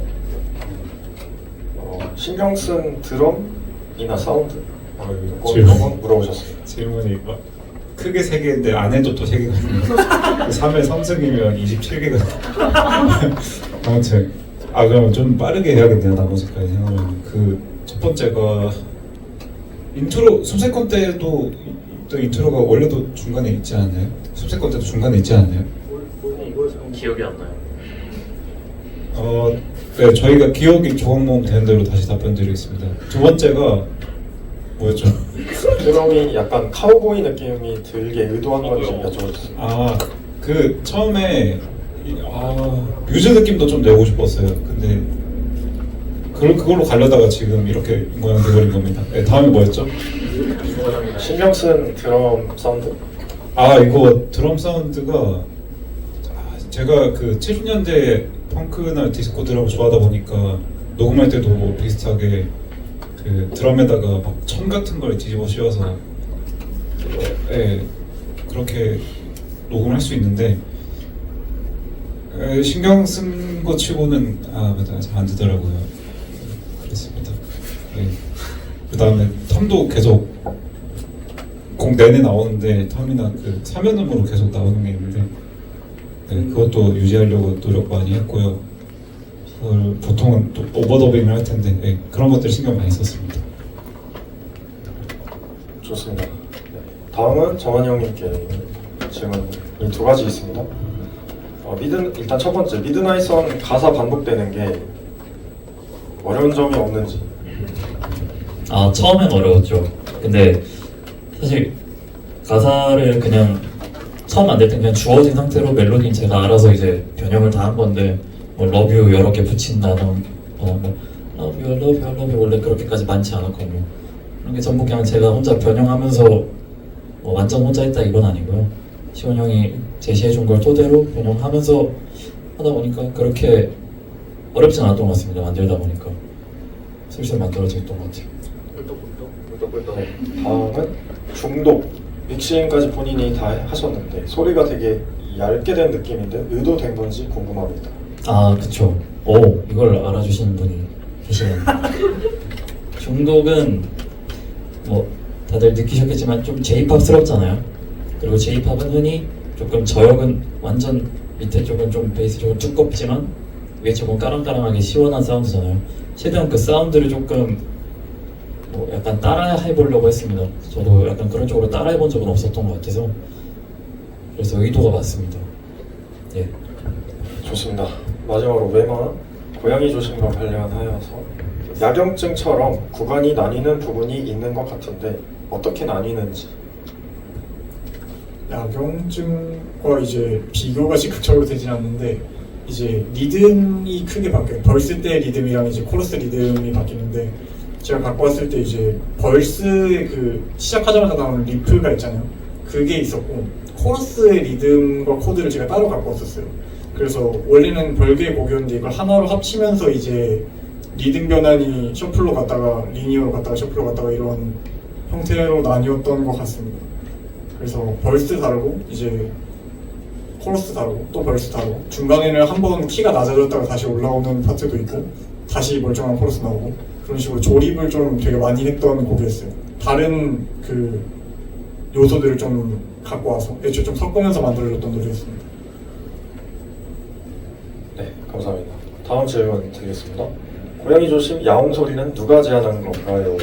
신경 쓴 드럼이나 사운드 이거 물어보셨습니다. 질문이 크게 3개인데 안에도 또 3개가 3의 3승이면 27개가 아무튼 그럼 좀 빠르게 해야겠네요. 나머지까지 생각하면 그 첫 번째가 인트로 숲세권 때도 또 인트로가 원래도 중간에 있지 않나요? 숲세권 때도 중간에 있지 않나요? 기억이 안 나요. 네, 저희가 기억이 조각 모음 되는 대로 다시 답변드리겠습니다. 두 번째가 뭐였죠? 드럼이 약간 카우보이 느낌이 들게 의도한 건지 여쭤보셨습니다. 그 처음에 뮤즈 느낌도 좀 내고 싶었어요. 근데 그걸로 가려다가 지금 이렇게 모양 돼버린 겁니다. 네, 다음에 뭐였죠? 신경 쓴 드럼 사운드? 이거 드럼 사운드가 제가 그 70년대 펑크나 디스코 드럼을 좋아하다 보니까 녹음할 때도 뭐 비슷하게 그 드럼에다가 막 천 같은 걸 뒤집어 씌워서 그렇게 녹음을 할 수 있는데 신경 쓴 거 치고는 맞아 잘 안 되더라고요. 그렇습니다. 그 다음에 텀도 계속 곡 내내 나오는데 텀이나 그 사면음으로 계속 나오는 게 있는데 그것도 유지하려고 노력 많이 했고요. 그걸 보통은 또 오버더빙을 할 텐데 그런 것들 신경 많이 썼습니다. 좋습니다. 다음은 정한 형님께 질문이 2가지 있습니다. 일단 첫 번째, 미드나잇 선 가사 반복되는 게 어려운 점이 없는지. 아, 처음엔 어려웠죠. 근데 사실 가사를 그냥 처음 만들 땐 그냥 주어진 상태로 멜로디는 제가 알아서 이제 변형을 다 한 건데 뭐 러브 유 여러 개 붙인다던가 뭐 러브 유 러브 유 러브 유 원래 그렇게까지 많지 않았거든요. 그런 게 전부 그냥 제가 혼자 변형하면서 뭐 완전 혼자 했다 이건 아니고요. 시원 형이 제시해준 걸 토대로 변형하면서 하다 보니까 그렇게 어렵진 않았던 것 같습니다. 만들다 보니까 슬슬 만들어졌던 것 같아요. 다음은 중독. 믹싱까지 본인이 다 하셨는데 소리가 되게 얇게 된 느낌인데 의도된 건지 궁금합니다. 아, 그쵸. 오, 이걸 알아주시는 분이 계시네요. 중독은 뭐 다들 느끼셨겠지만 좀 J-팝스럽잖아요. 그리고 J-팝은 흔히 조금 저역은 완전 밑에 쪽은 좀 베이스 쪽은 두껍지만 위에 쪽은 까랑까랑하게 시원한 사운드잖아요. 최대한 그 사운드를 조금 뭐 약간 따라 해보려고 했습니다. 저도 약간 그런 쪽으로 따라 해본 적은 없었던 것 같아서 그래서 의도가 맞습니다. 예. 좋습니다. 마지막으로 외마 고양이 조심과 관련하여서 야경증처럼 구간이 나뉘는 부분이 있는 것 같은데 어떻게 나뉘는지. 야경증과 이제 비교가 직접적으로 되진 않는데 이제 리듬이 크게 바뀌어요. 벌스 때 리듬이랑 이제 코러스 리듬이 바뀌는데 제가 갖고 왔을 때 이제 벌스의 그 시작하자마자 나오는 리프가 있잖아요. 그게 있었고 코러스의 리듬과 코드를 제가 따로 갖고 왔었어요. 그래서 원래는 별개의 곡이었는데 이걸 하나로 합치면서 이제 리듬 변환이 셔플로 갔다가 리니어로 갔다가 셔플로 갔다가 이런 형태로 나뉘었던 것 같습니다. 그래서 벌스 다르고 이제 코러스 다르고 또 벌스 다르고 중간에는 한번 키가 낮아졌다가 다시 올라오는 파트도 있고 다시 멀쩡한 코러스 나오고 그런 식으로 조립을 좀 되게 많이 했던 곡이었어요. 다른 그 요소들을 좀 갖고 와서 애초에 좀 섞으면서 만들어졌던 노래였습니다. 네, 감사합니다. 다음 질문 드리겠습니다. 고양이 조심 야옹 소리는 누가 제안한 건가요?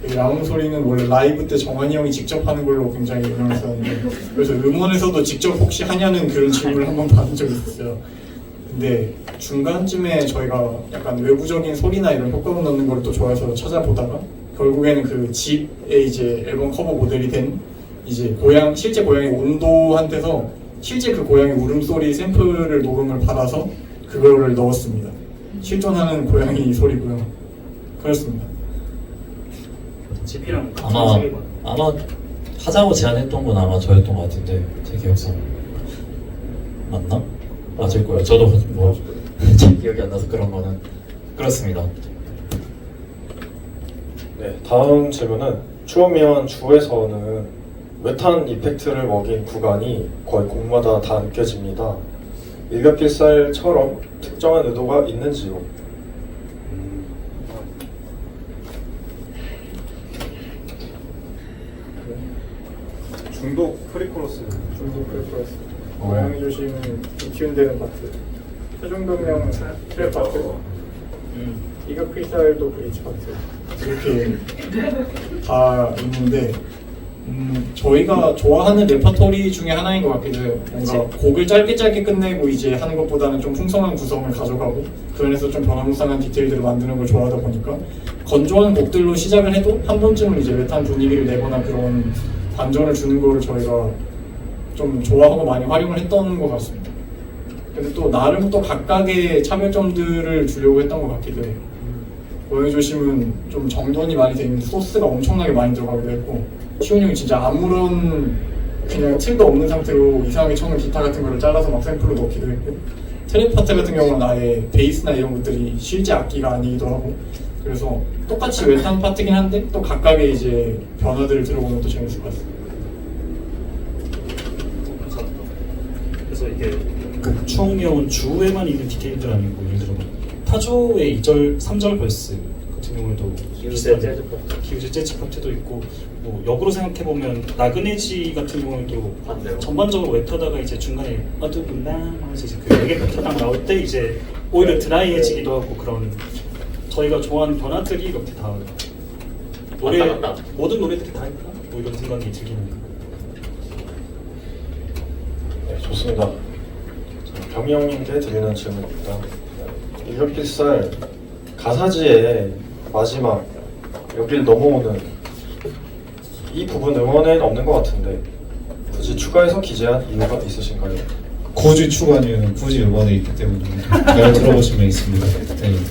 이 야옹 소리는 원래 라이브 때 정환이 형이 직접 하는 걸로 굉장히 유명했었는데 그래서 음원에서도 직접 혹시 하냐는 그런 질문을 한번 받은 적이 있었어요. 근데 중간쯤에 저희가 약간 외부적인 소리나 이런 효과음 넣는 걸 또 좋아해서 찾아보다가 결국에는 그 집에 이제 앨범 커버 모델이 된 이제 실제 고양이 온도한테서 실제 그 고양이 울음소리 샘플을 녹음을 받아서 그거를 넣었습니다. 실존하는 고양이 소리고요. 그렇습니다. GP랑 같은 아마 세계관. 하자고 제안했던 건 아마 저였던 것 같은데 제 기억상 맞나? 맞을 거예요. 저도 뭐 기억이 안 나서 그런 거는 그렇습니다. 네, 다음 질문은 추억미원 주에서는 외탄 이펙트를 먹인 구간이 거의 곡마다 다 느껴집니다. 일격필살처럼 특정한 의도가 있는지요? 중독 프리코러스. 고양이 조심은 이튠되는 파트. 최종병명 트랩 파트. 이격필살도 브릿지 파트. 이렇게 다 있는데 저희가 좋아하는 레퍼토리 중에 하나인 것 같기도 해요. 뭔가 곡을 짧게 끝내고 이제 하는 것보다는 좀 풍성한 구성을 가져가고 그 안에서 좀 변화무쌍한 디테일들을 만드는 걸 좋아하다 보니까 건조한 곡들로 시작을 해도 한 번쯤은 이제 외탄 분위기를 내거나 그런 반전을 주는 거를 저희가 좀 좋아하고 많이 활용을 했던 것 같습니다. 근데 또 나름 또 각각의 차별점들을 주려고 했던 것 같기도 해요. 고양이 조심은 좀 정돈이 많이 돼 있는 소스가 엄청나게 많이 들어가기도 했고 시훈이 형이 진짜 아무런 그냥 틀도 없는 상태로 이상하게 쳐는 기타 같은 거를 잘라서 막 샘플로 넣기도 했고 트랩 파트 같은 경우는 아예 베이스나 이런 것들이 실제 악기가 아니기도 하고 그래서 똑같이 외탄 파트긴 한데 또 각각의 이제 변화들을 들어보면 또 재밌을 것 같습니다. 감사합니다. 그래서 이게 그 추억미용은 주에만 있는 디테일들 아니고 예를 들어 타조의 2절, 3절 벌스 같은 경우에도 비슷한 기우제 재즈 파트도 있고 뭐 역으로 생각해 보면 나그네지 같은 경우에도 전반적으로 웹하다가 이제 중간에 어두분랑 하면서 이제 그 레게 패턴 나올 때 이제 오히려 드라이해지기도 하고 그런 저희가 좋아하는 변화들이 이렇게 다 노래 모든 노래들이 다 있다 뭐 이런 생각이 들기는 네, 좋습니다. 자, 병희 형님께 드리는 질문입니다. 일격필살 가사지의 마지막 여길 넘어오는 이 부분 응원에는 없는 것 같은데 굳이 추가해서 기재한 이유가 있으신가요? 굳이 추가는 굳이 음원에 있기 때문에 잘 들어보시면 있습니다.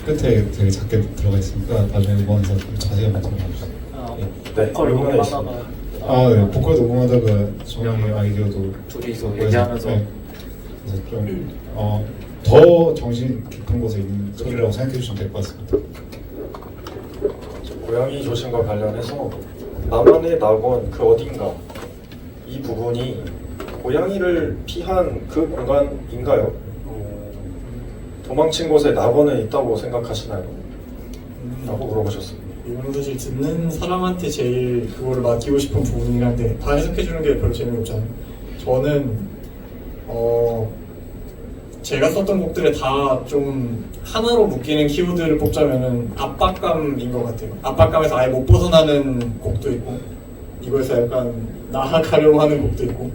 끝에 되게 작게 들어가 있으니까 나중에 음원에서 좀 자세히 한번 들어봐주세요. 네, 응원에 있습니다. 네, 보컬 녹음하다가 정영의 아이디어도 둘이서 그래서, 얘기하면서 네. 그래서 좀 더 정신 깊은 곳에 있는 소리라고 생각해 주시면 될 것 같습니다. 고양이 조심과 관련해서 나만의 낙원 그 어딘가 이 부분이 고양이를 피한 그 공간인가요? 도망친 곳에 낙원은 있다고 생각하시나요? 라고 물어보셨습니다. 이거는 사실 듣는 사람한테 제일 그거를 맡기고 싶은 부분이긴 한데 다 해석해주는 게 별로 재미없잖아요. 저는 제가 썼던 곡들에 다 좀 하나로 묶이는 키워드를 뽑자면은 압박감인 것 같아요. 압박감에서 아예 못 벗어나는 곡도 있고 이거에서 약간 나아가려고 하는 곡도 있고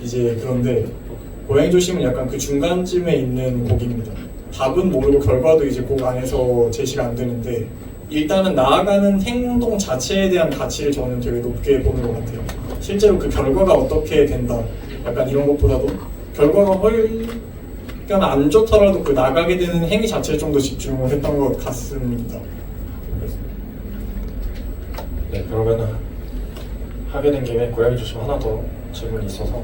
이제 그런데 고양이 조심은 약간 그 중간쯤에 있는 곡입니다. 답은 모르고 결과도 이제 곡 안에서 제시가 안 되는데 일단은 나아가는 행동 자체에 대한 가치를 저는 되게 높게 보는 것 같아요. 실제로 그 결과가 어떻게 된다 약간 이런 것보다도 결과가 약간 안 좋더라도 그 나가게 되는 행위 자체에 좀 더 집중을 했던 것 같습니다. 네, 그러면은 하게 된 김에 고양이 조심 하나 더 질문이 있어서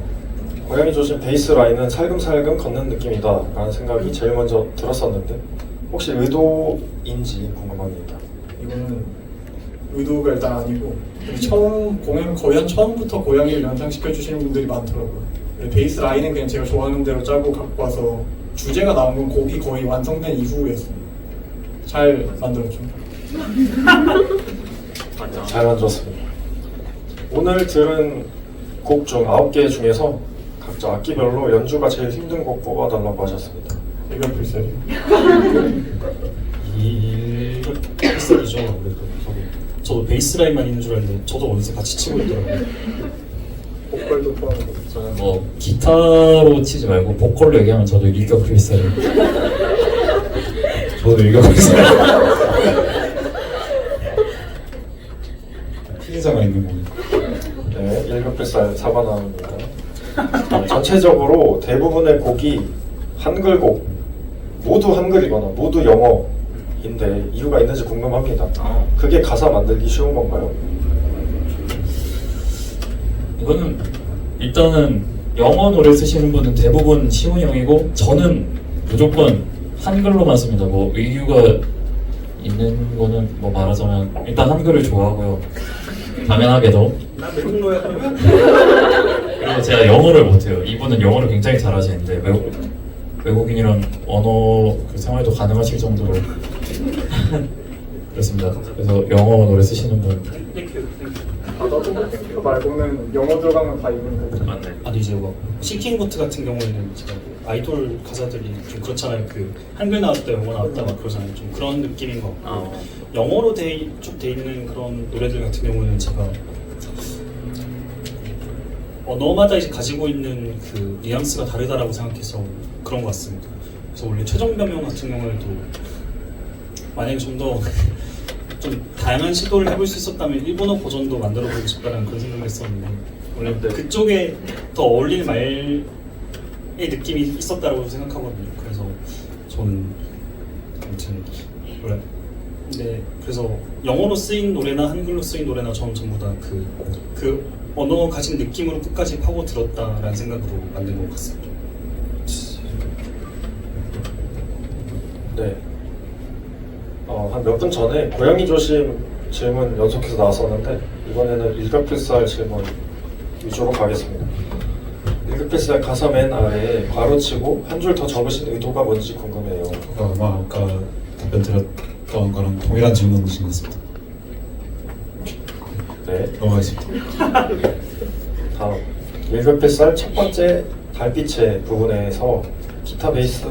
고양이 조심 베이스 라인은 살금살금 걷는 느낌이다 라는 생각이 제일 먼저 들었었는데 혹시 의도인지 궁금합니다. 이거는 의도가 일단 아니고 처음 공연 거의 한 처음부터 고양이를 연상시켜 주시는 분들이 많더라고요. 베이스 라인은 그냥 제가 좋아하는 대로 짜고 갖고 와서 주제가 나온 건 곡이 거의 완성된 이후였어요. 잘 만들었죠. 잘 만들었습니다. 오늘 들은 곡 중 9개 중에서 각자 악기별로 연주가 제일 힘든 곡 뽑아달라고 하셨습니다. 이건 글쎄요. 일석이조 아무래도 저도 베이스 라인만 있는 줄 알았는데 저도 어느새 같이 치고 있더라고요. 보컬도 포함하고. 저는 뭐 기타로 치지 말고 보컬로 얘기하면 저도 일격 필살을. 저도 읽어보고 있어요. 피해자가 있는 곡이. 네, 일급필살 사과나옵니다. 전체적으로 대부분의 곡이 한글곡, 모두 한글이거나 모두 영어인데 이유가 있는지 궁금합니다. 그게 가사 만들기 쉬운 건가요? 이거는 일단은 영어 노래 쓰시는 분은 대부분 시훈이 형이고 저는 무조건 한글로만 씁니다. 뭐 이유가 있는 거는 뭐 말하자면 일단 한글을 좋아하고요. 당연하게도. 나 외국어야. 그리고 제가 영어를 못해요. 이분은 영어를 굉장히 잘하시는데 외국인이랑 언어 그 생활도 가능하실 정도로 그렇습니다. 그래서 영어 노래 쓰시는 분 나도 그 말고는 영어 들어간 건 다 있는 거고. 맞네. 아니 이제 뭐 시킹보트 같은 경우에는 진짜 아이돌 가사들이 좀 그렇잖아요. 그 한글 나왔다 영어 나왔다 막 그러잖아요. 좀 그런 느낌인 것 같고 영어로 쭉 돼 있는 그런 노래들 같은 경우는 제가 언어마다 이제 가지고 있는 그 뉘앙스가 다르다라고 생각해서 그런 것 같습니다. 그래서 원래 최종 변명 같은 경우에도 만약에 좀 더 좀 다양한 시도를 해볼 수 있었다면 일본어 버전도 만들어보고 싶다는 그런 생각을 했었는데 원래 그쪽에 더 어울리는 말의 느낌이 있었다고 생각하거든요. 그래서 저는 아무튼 원래 네 그래서 영어로 쓰인 노래나 한글로 쓰인 노래나 저는 전부 다 그 언어 가진 느낌으로 끝까지 파고 들었다라는 생각으로 만든 것 같습니다. 네. 한 몇 분 전에 고양이 조심 질문 연속해서 나왔었는데 이번에는 일격필살 질문 위주로 가겠습니다. 일격필살 가사 맨 아래에 괄호치고 한 줄 더 적으신 의도가 뭔지 궁금해요. 아마 아까 답변 드렸던 거랑 동일한 질문이신 것 같습니다. 네. 넘어가겠습니다. 다음 일격필살 첫 번째 달빛의 부분에서 기타 베이스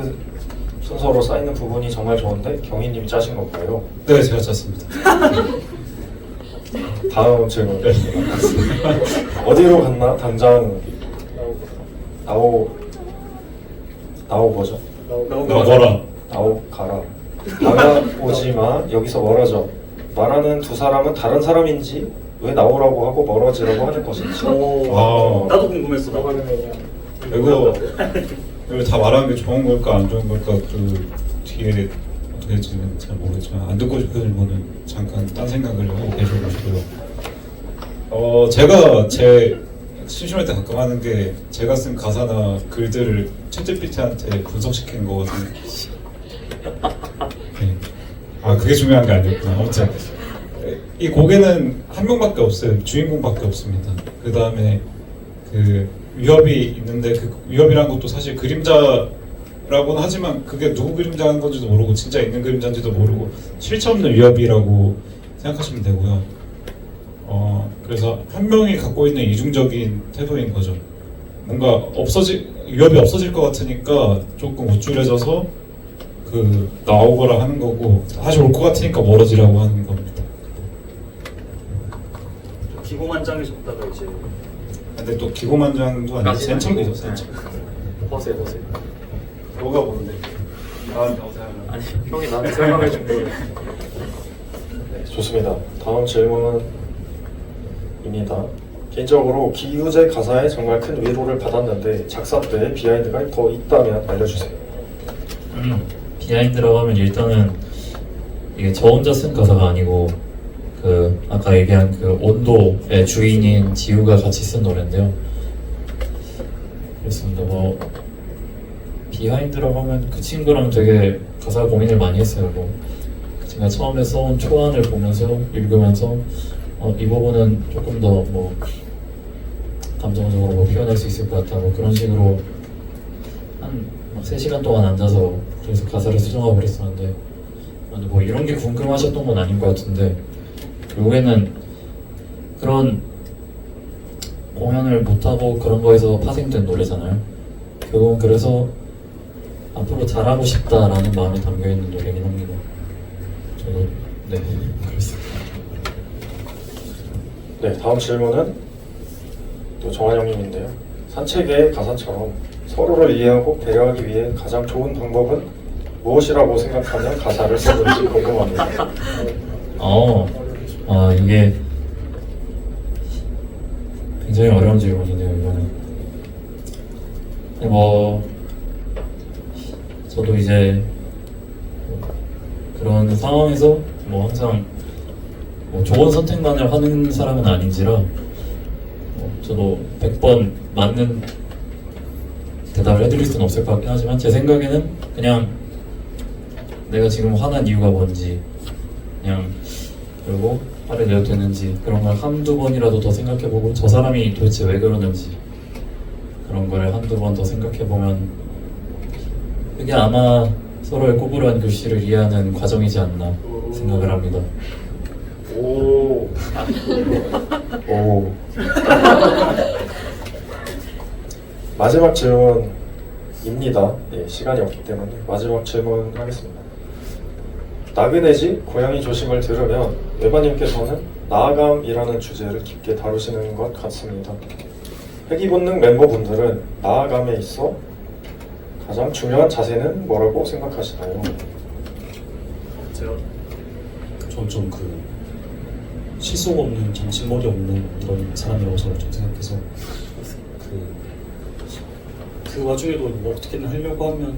순서로 쌓이는 부분이 정말 좋은데 경희님이 짜신 건가요? 네, 제가 짰습니다. 다음 질문. 어디로 갔나? 당장 나오 뭐죠? 나오거라. 나오 가라. 다가오지 마. 여기서 멀어져. 말하는 두 사람은 다른 사람인지 왜 나오라고 하고 멀어지라고 하는 것인지. 오, 나도 궁금했어. 나도. 나가는 애냐. 이거 다 말하는 게 좋은 걸까 안 좋은 걸까 그 뒤에 어떻게 될지는 잘 모르겠지만 안 듣고 싶은 분은 잠깐 딴 생각을 하고 계셔보시고요. 제가 제 심심할 때 가끔 하는 게 제가 쓴 가사나 글들을 챗GPT한테 분석시키는 거거든요. 네. 아 그게 중요한 게 아니었구나. 아무튼 이 곡에는 한 명밖에 없어요. 주인공밖에 없습니다. 그 다음에 그 위협이 있는데 그 위협이란 것도 사실 그림자라고는 하지만 그게 누구 그림자인 건지도 모르고 진짜 있는 그림자인지도 모르고 실체 없는 위협이라고 생각하시면 되고요. 그래서 한 명이 갖고 있는 이중적인 태도인 거죠. 뭔가 위협이 없어질 것 같으니까 조금 우쭐해져서 그 나오거라 하는 거고 다시 올 것 같으니까 멀어지라고 하는 겁니다. 기고만장이 적다가 이제 근데 또 기고만장도 아니고 센척이죠, 센척. 허세. 뭐가 뭔데? 아니 형이 나한테 설명해 준 거예요. 네, 좋습니다. 다음 질문입니다. 개인적으로 기우제 가사에 정말 큰 위로를 받았는데 작사 때 비하인드가 더 있다면 알려주세요. 비하인드라고 하면 일단은 이게 저 혼자 쓴 가사가 아니고 그 아까 얘기한 그 온도의 주인인 지우가 같이 쓴 노래인데요. 그렇습니다. 뭐 비하인드라고 하면 그 친구랑 되게 가사 고민을 많이 했어요. 뭐 제가 처음에 써온 초안을 보면서 읽으면서 이 부분은 조금 더 뭐 감정적으로 뭐 표현할 수 있을 것 같다 뭐 그런 식으로 한 3시간 동안 앉아서 그래서 가사를 수정하고 그랬었는데 뭐 이런 게 궁금하셨던 건 아닌 것 같은데 결국에는 그런 공연을 못하고 그런 거에서 파생된 노래잖아요. 결국은 그래서 앞으로 잘하고 싶다라는 마음이 담겨있는 노래긴 합니다. 저도 네 그렇습니다. 네, 다음 질문은 또 정한 형님인데요. 산책의 가사처럼 서로를 이해하고 배려하기 위해 가장 좋은 방법은 무엇이라고 생각하면 가사를 쓰는지 궁금합니다. 이게 굉장히 어려운 질문이네요. 이거는 뭐 저도 이제 그런 상황에서 뭐 항상 뭐 좋은 선택만을 하는 사람은 아닌지라 저도 100번 맞는 대답을 해드릴 수는 없을 것 같긴 하지만 제 생각에는 그냥 내가 지금 화난 이유가 뭔지 그냥 그리고 화를 내도 되는지 그런 걸 한두 번이라도 더 생각해보고 저 사람이 도대체 왜 그러는지 그런 걸 한두 번 더 생각해보면 그게 아마 서로의 꾸부러한 글씨를 이해하는 과정이지 않나 생각을 합니다. 오. 마지막 질문입니다. 예, 시간이 없기 때문에 마지막 질문 하겠습니다. 나그네지 고양이 조심을 들으면 외마님께서는 나아감이라는 주제를 깊게 다루시는 것 같습니다. 회기본능 멤버분들은 나아감에 있어 가장 중요한 자세는 뭐라고 생각하시나요? 전 좀 그 실속 없는 정신머리 없는 이런 사람이라고 저는 좀 생각해서 그 와중에도 뭐 어떻게든 하려고 하면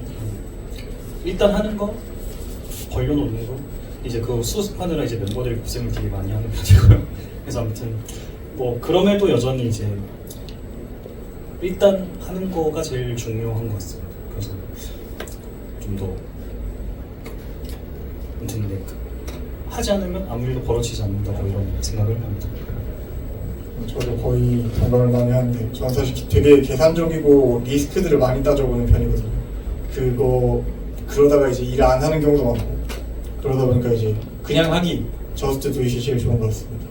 일단 하는 거 벌려놓는 거 이제 그 수습하느라 이제 멤버들이 고생을 되게 많이 하는 편이고요. 그래서 아무튼 뭐 그럼에도 여전히 이제 일단 하는 거가 제일 중요한 것 같습니다. 그래서 좀 더 아무튼 네, 하지 않으면 아무 일도 벌어지지 않는다고 이런 생각을 합니다. 저도 거의 동감을 많이 하는데 저는 사실 되게 계산적이고 리스크들을 많이 따져보는 편이거든요. 그러다가 이제 일 안 하는 경우도 많고 그러다 보니까 이제 그냥 하기 저스트 두 이시 제일 좋은 것 같습니다.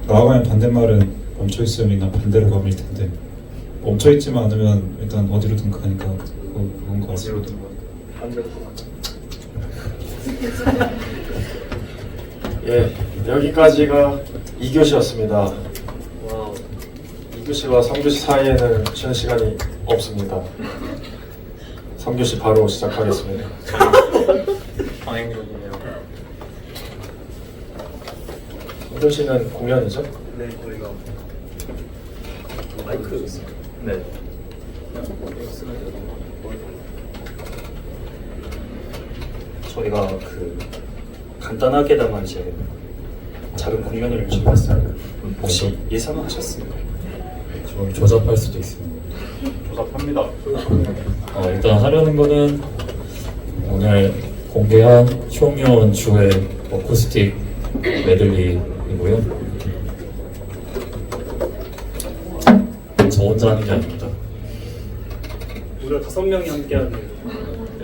나아가면 반대말은 멈춰있음이나 반대로 가면 텐데 멈춰있지만 않으면 일단 어디로든 가니까 그건 것 같습니다. 예, 여기까지가 2교시였습니다. 와우. 2교시와 3교시 사이에는 쉬는 시간이 없습니다. 3교시 바로 시작하겠습니다. 방행 중이에요. 3교시는 공연이죠? 네, 저희가 마이크 있어요. 네. 저희가 그 간단하게나마 이제 작은 공연을 준비했어요. 혹시 예상하셨습니까? 좀 조잡할 수도 있습니다. 조잡합니다. 일단 하려는 거는 오늘 공개한 쇼미온 주의 어쿠스틱 메들리이고요. 저 혼자 하는 게 아닙니다. 무려 5명이 함께하는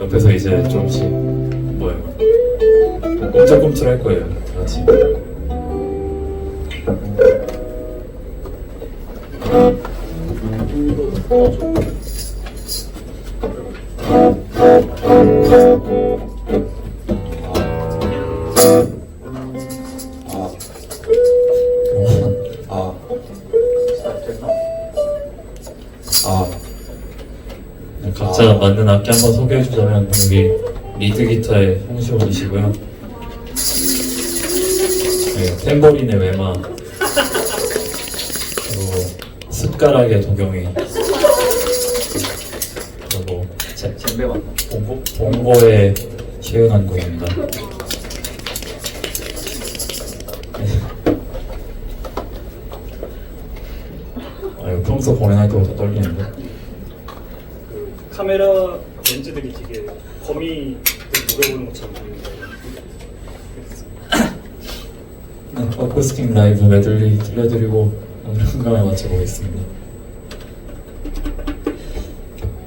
옆에서 이제 조금씩 뭐예요? 꼼짝꼼짝 할 거예요. 다 같이. 각자 만든 악기 한번 소개해주자면 여기 리드 기타의 홍시원이시고요. 네, 탬버린의 외마, 그리고 숟가락의 도경이, 그리고 잼배 맞나? 봉고의 시은한 군입니다. 이거 평소 공연할 때보다 떨리는데. 카메라 렌즈들이 되게 거미를 녹여보는 것처럼 보이는데 네, 어쿠스틱 라이브 메들리 들려드리고 오늘 한강에 마쳐보겠습니다.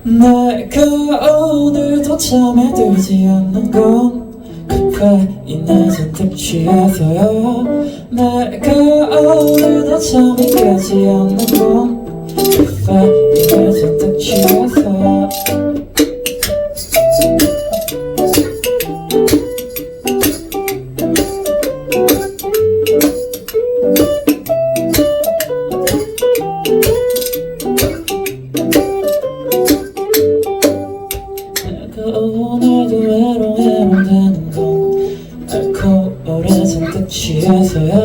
내가 오늘도 잠에 들지 않는 건 카페인에 잔뜩 취해서야. 내가 오늘도 잠이 깨지 않는 건 카페인에 잔뜩 취해서야. 오늘도 외로워하는 건 알코올에 잔뜩 취해서야.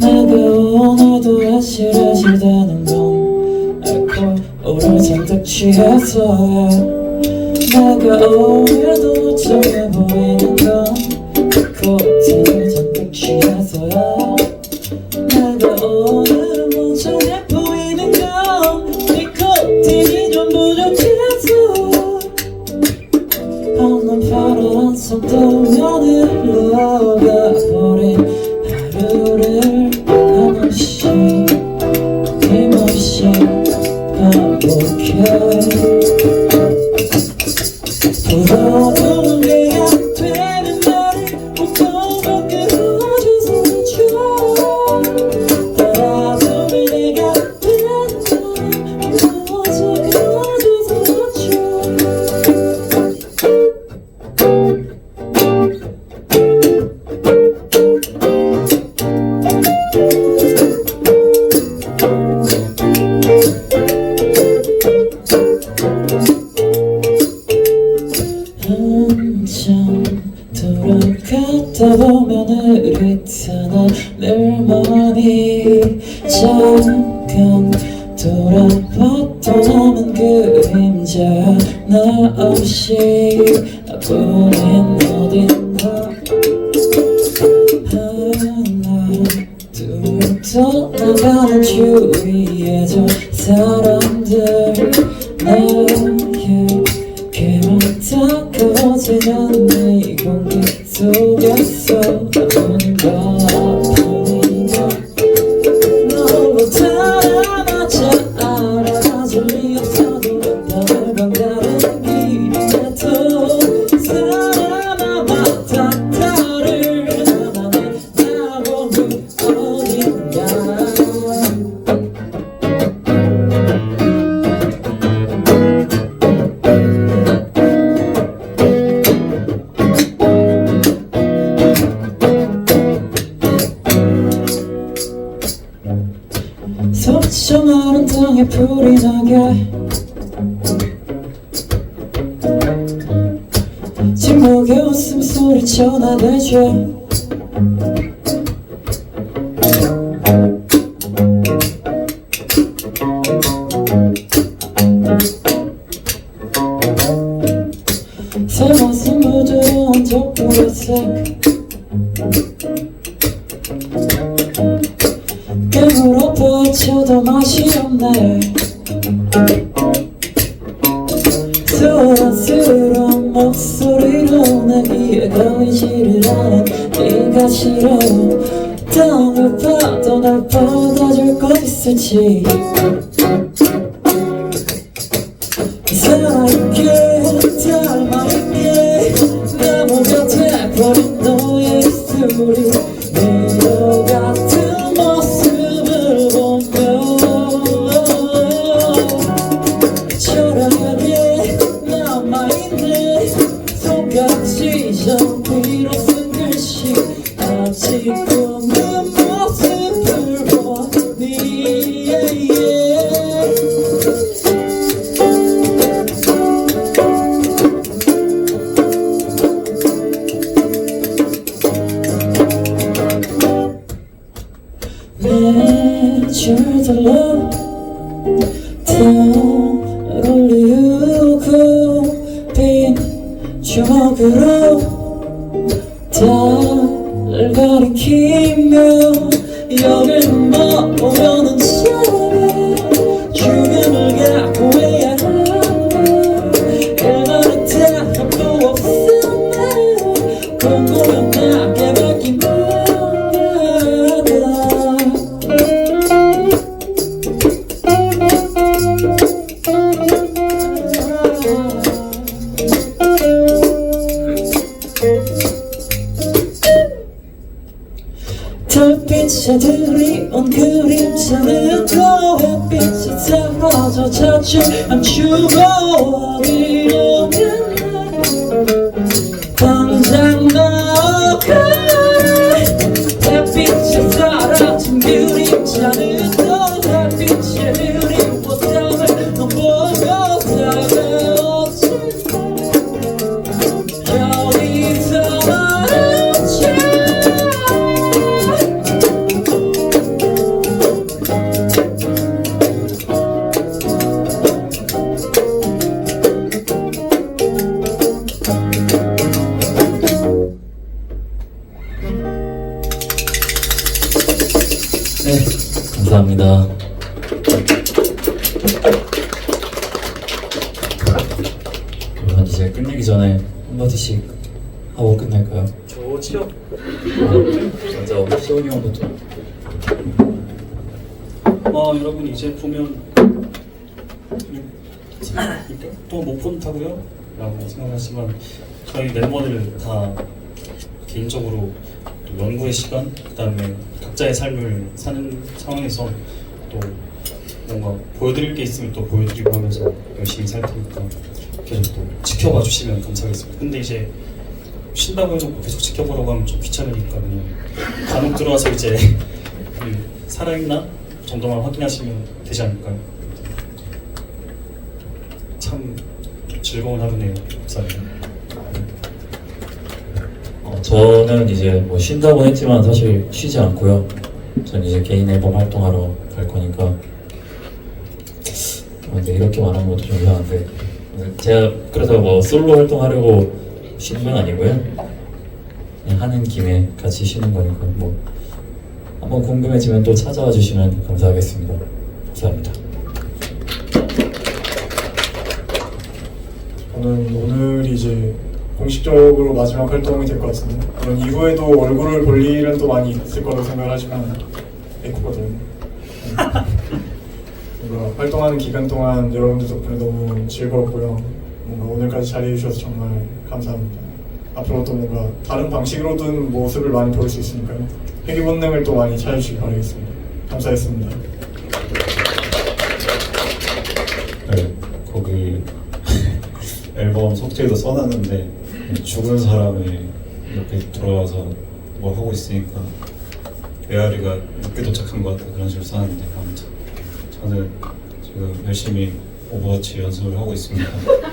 내가 오늘도 아실아실대는 건 알코올에 잔뜩 취해서야. 내가 오늘도 멀쩡해 보이는 건 니코틴에 잔뜩 취해서야. 내가 오늘은 멀쩡해 보이는 건 니코틴이 좀 부족해서. 방금 파란 손등면을 흘러가버린 하루를 한없이 힘없이 반복해. 부러운 게 안 되는 말을 웃고밖에 꺼져서 줘. 따라주면 내가 되는 말 웃어서 꺼져서 줘. 한참 돌아갔다 보면 흐릿한 하늘만이 잠깐 돌아봤던 남은 그림자 나 없이 보낸 어딘가. 하나 둘 떠나가는 주위에 저 사람들 나에게만 다가오지는 이 공기 속에서 아픈가 아프니까 너무 달아나지 알아줄 리 없어도 다들 반가운 길에도 사람마다 다를 나만의 나봄이 어딘가. 편하게 침묵의 웃음소리 전화되죠. 새 모습 부드러운 덕분에색 깨물어 뻗쳐도 맛이 없네. 소란스러운 목소리로 내 귀에 거리지를 않아. 네가 싫어. 땅을 파도 날 받아줄 것 있을지. 살아있게 닮아있게 나무 곁에 버린 너의 입술이 미로 같은 모습을 보며 초라하게 남아있네. 손깍지 전비로 쓴 글씨 아직 없는 모습을 보니 내 줄들러 떠올리우고 빈 주먹으로 달 가리키며 여름 먹으려는 사람의 주변을 갖고 해야 하네. 일만은 다함도 없었네. 공고는 나게 바뀐 달빛에 드리운 그림자는 또 햇빛에 사라져 자주 감추고 어디로는 당장 너가 햇빛에 사라진 그림자는 또 달빛에 드리운 꽃다음을 넌 보고 다가오지. 여기서 말하지. 네, 감사합니다. 그러면 이제 끝내기 전에 한마디씩 하고 끝낼까요? 좋지요. 먼저 시온이 형부터. 여러분 이제 보면 또 못 본다고요? 라고 생각하시지만 저희 멤버들 다 개인적으로 또 연구의 시간, 그 다음에 각자의 삶을 사는 상황에서 또 뭔가 보여드릴 게 있으면 또 보여드리고 하면서 열심히 살 테니까 계속 또 지켜봐 주시면 감사하겠습니다. 근데 이제 쉰다고 해놓고 계속 지켜보라고 하면 좀 귀찮으니까 그냥 간혹 들어와서 이제 살아있나 정도만 확인하시면 되지 않을까요? 참 즐거운 하루네요. 감사합니다. 저는 이제 뭐 쉰다고 했지만 사실 쉬지 않고요. 전 이제 개인 앨범 활동하러 갈 거니까. 근데 이렇게 말하는 것도 좀 이상한데 제가 그래서 뭐 솔로 활동하려고 쉬는 건 아니고요. 그냥 하는 김에 같이 쉬는 거니까 뭐 한번 궁금해지면 또 찾아와 주시면 감사하겠습니다. 감사합니다. 저는 오늘이 이제 공식적으로 마지막 활동이 될 것 같은데 그런 이후에도 얼굴을 볼 일은 또 많이 있을 거라고 생각하지만 에코거든. 뭔가 활동하는 기간 동안 여러분들 덕분에 너무 즐거웠고요. 뭔가 오늘까지 자리해 주셔서 정말 감사합니다. 앞으로 또 뭔가 다른 방식으로든 모습을 많이 볼 수 있으니까요. 회귀 본능을 또 많이 찾아주시기 바라겠습니다. 감사했습니다. 네, 거기 앨범 속지에도 써놨는데 죽은 사람이 이렇게 돌아와서 뭐 하고 있으니까 메아리가 늦게 도착한 것 같다 그런 식으로 써놨는데 아무튼 저는 지금 열심히 오버워치 연습을 하고 있습니다.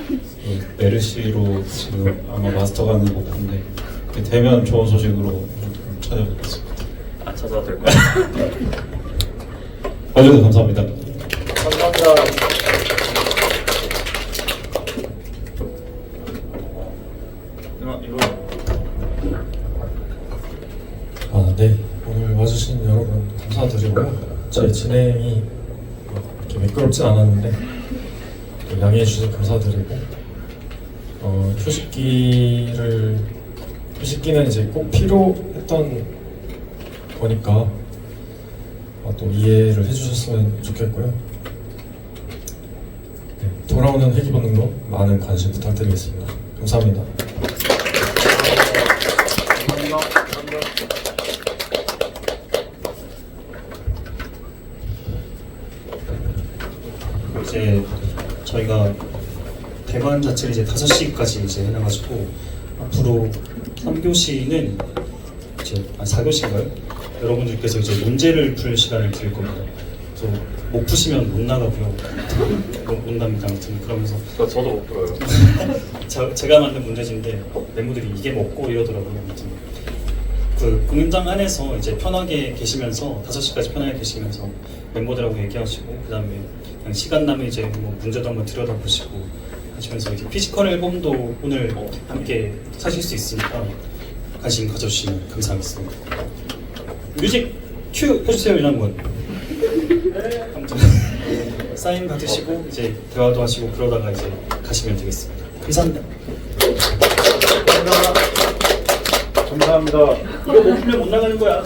그 메르시로 지금 아마 마스터 가는 목표인데 되면 좋은 소식으로 좀 찾아뵙겠습니다. 안 찾아도 될 것 같아요. 와주셔서 감사합니다. 감사합니다. 이거 네. 오늘 와주신 여러분 감사드리고요. 제 진행이 이렇게 매끄럽진 않았는데 또 양해해 주셔서 감사드리고 휴식기는 이제 꼭 필요했던 거니까 또 이해를 해주셨으면 좋겠고요. 네, 돌아오는 회기 본능도 많은 관심 부탁드리겠습니다. 감사합니다. 이제 저희가 대관 자체를 이제 5시까지 이제 해놔가지고 앞으로 3교시는 이제 4교시인가요? 여러분들께서 이제 문제를 풀 시간을 드릴 겁니다. 그래서 못 푸시면 못 나가고요. 못 납니다. 아무튼 그러면서 저도 못 풀어요. 제가 만든 문제지인데 멤버들이 이게 먹고 이러더라고요. 아무튼 그 공연장 안에서 이제 편하게 계시면서 5시까지 편하게 계시면서 멤버들하고 얘기하시고 그다음에 그냥 시간 나면 이제 뭐 문제도 한번 들여다보시고 하시면서 이제 피지컬 앨범도 오늘 함께 사실 수 있으니까 관심 가져주시면 감사하겠습니다. 뮤직 큐 해주세요 윤한군. 아무튼 사인 받으시고 이제 대화도 하시고 그러다가 이제 가시면 되겠습니다. 감사합니다. 감사합니다. 이거 못 풀면 못 나가는 거야.